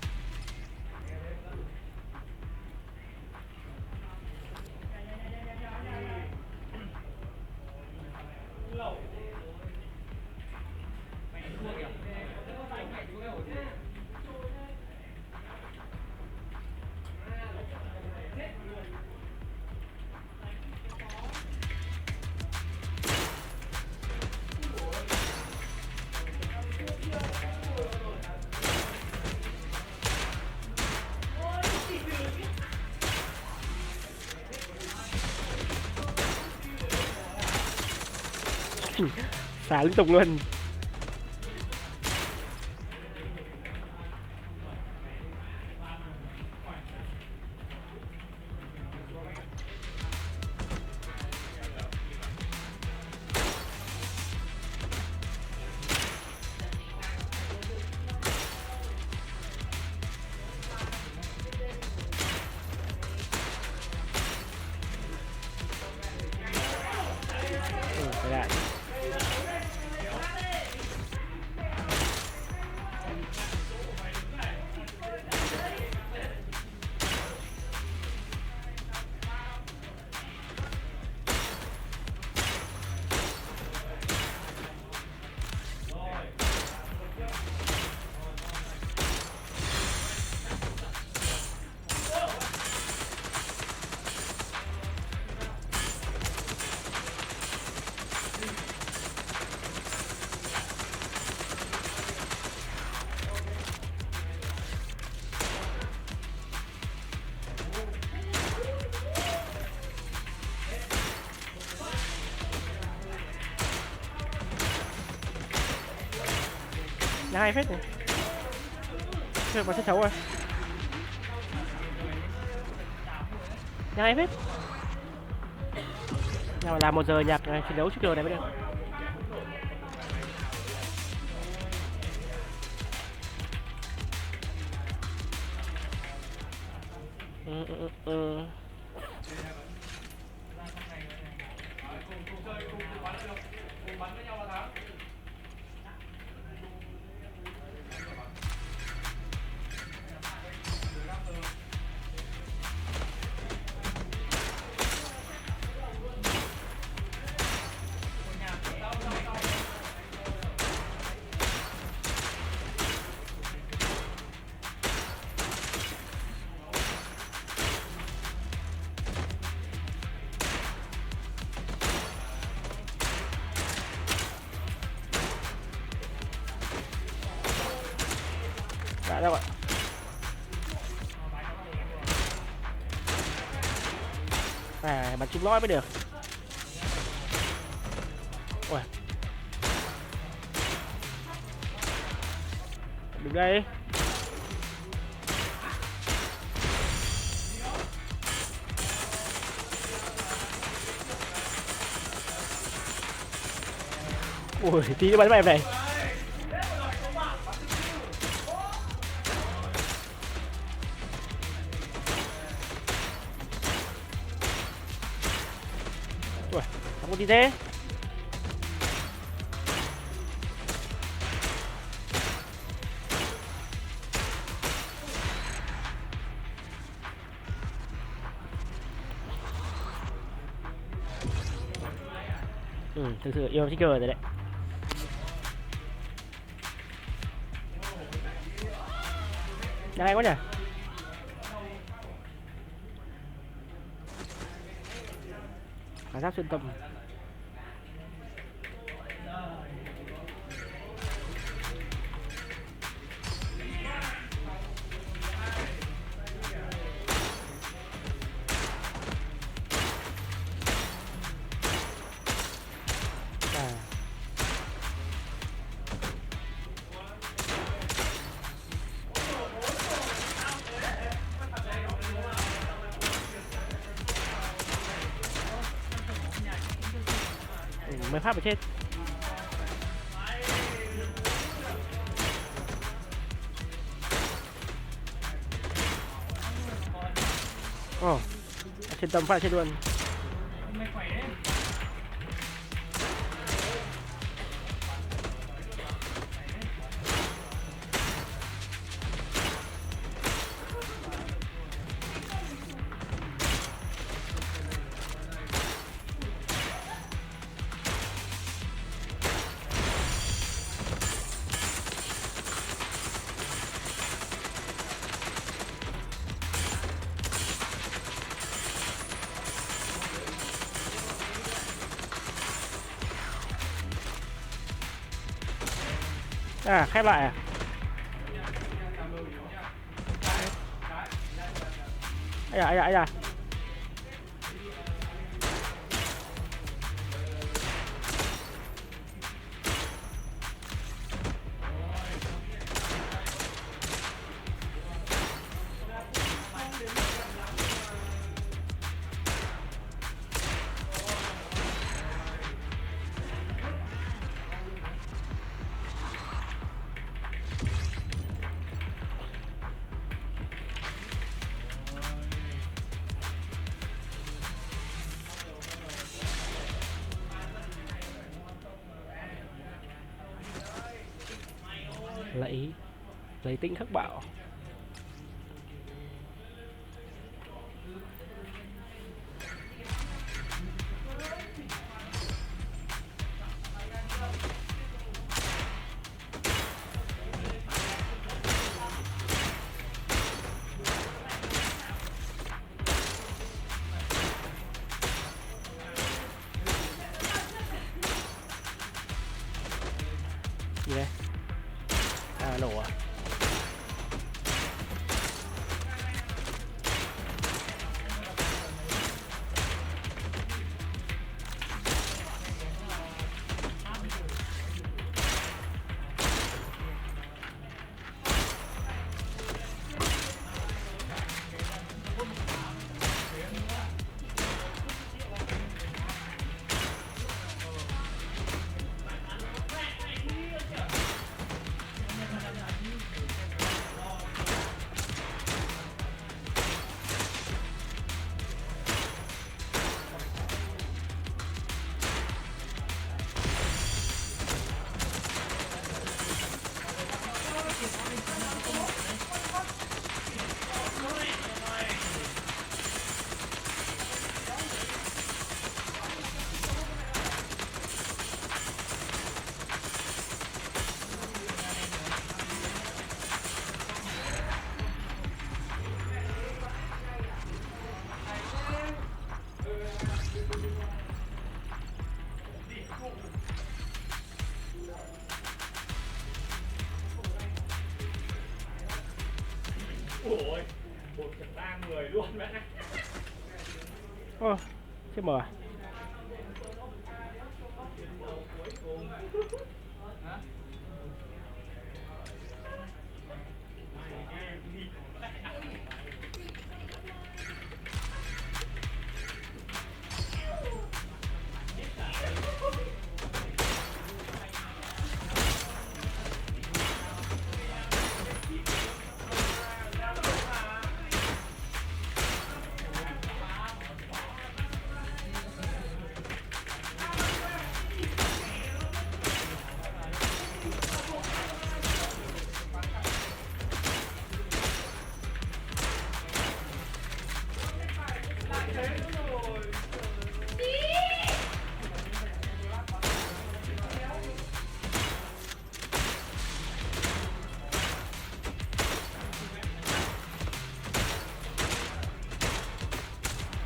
Xả liên tục luôn. Hay phết này. Chơi vào chất xấu rồi. Hay phết. Nhưng mà làm 1 giờ nhạc chiến đấu trước này mới được. Đã đâu ạ? Bắn trúng lõi mới được. Ôi. Đứng đây. Ui, tí nữa bắn mày này. Ui, không có gì thế. Thực sự yêu thích cờ rồi đấy. Hay quá nhỉ. Khả giáp xuyên tâm. Mới phát mà chết. Trên tâm phát chết luôn. Khép lại à? Ai da. Lấy tĩnh khắc bạo. Gì đây? Nổ à? Ô, chết mở.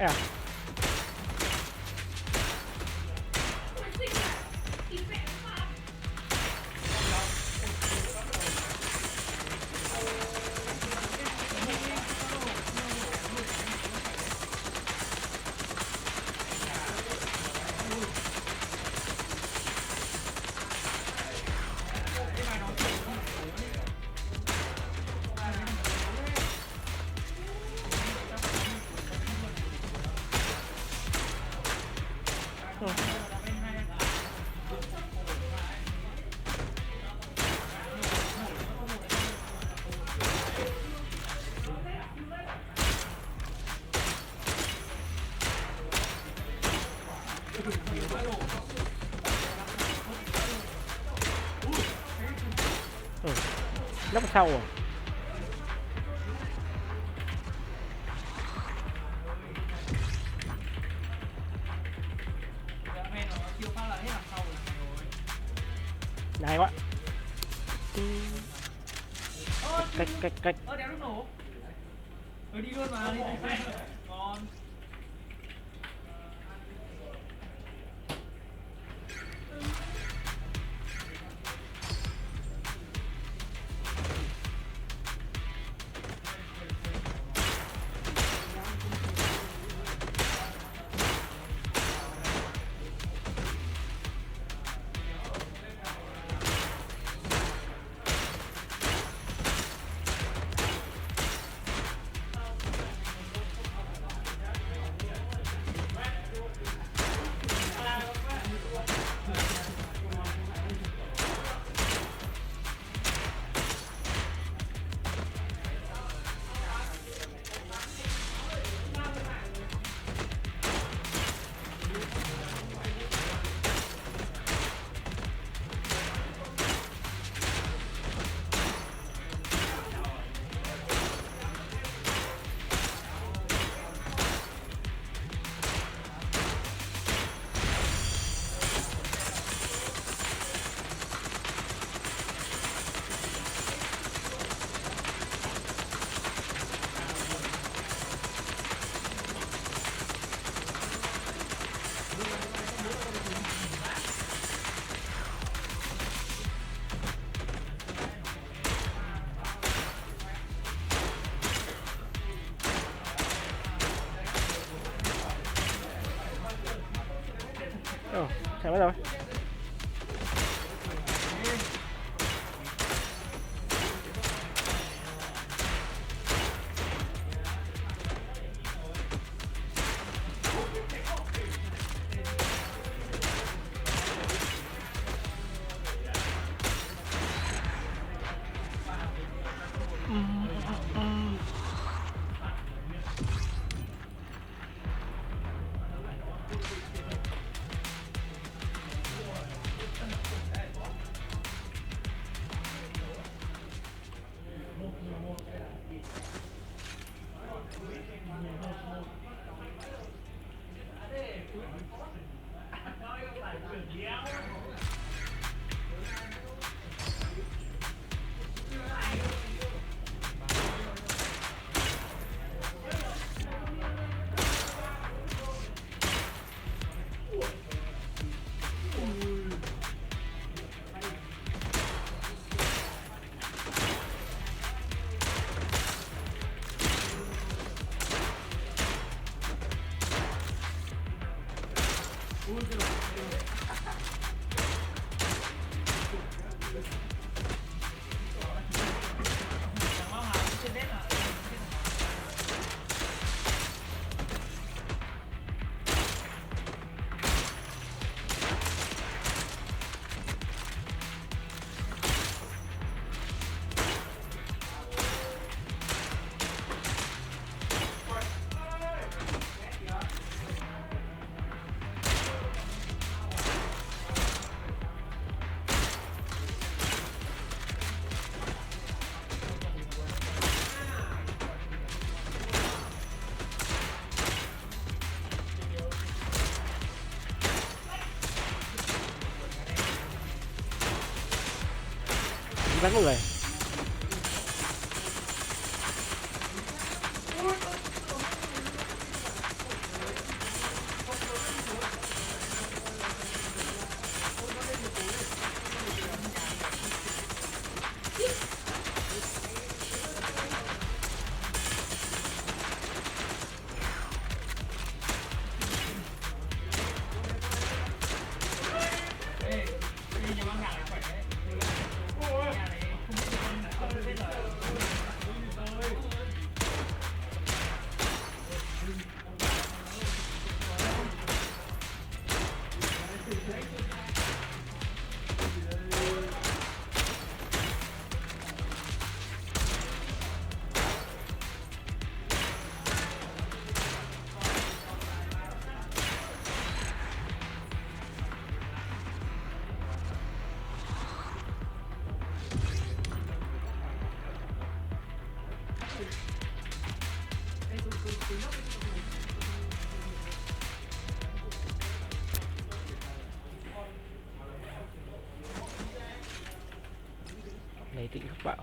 Yeah. Nấp sau à? Này quá. Cách. Đéo lúc nổ. Đi luôn mà, đi. Ngon. Sao rồi? Bắn mọi người. Lấy tĩnh khắc bạo.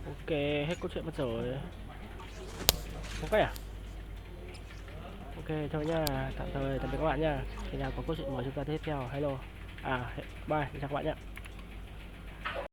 Ok, hết câu chuyện mất rồi. Không cách à? Ok, thôi nha, tạm biệt các bạn nha. Khi nào có câu chuyện mới chúng ta tiếp theo. Hello. Bye, chào các bạn nhé.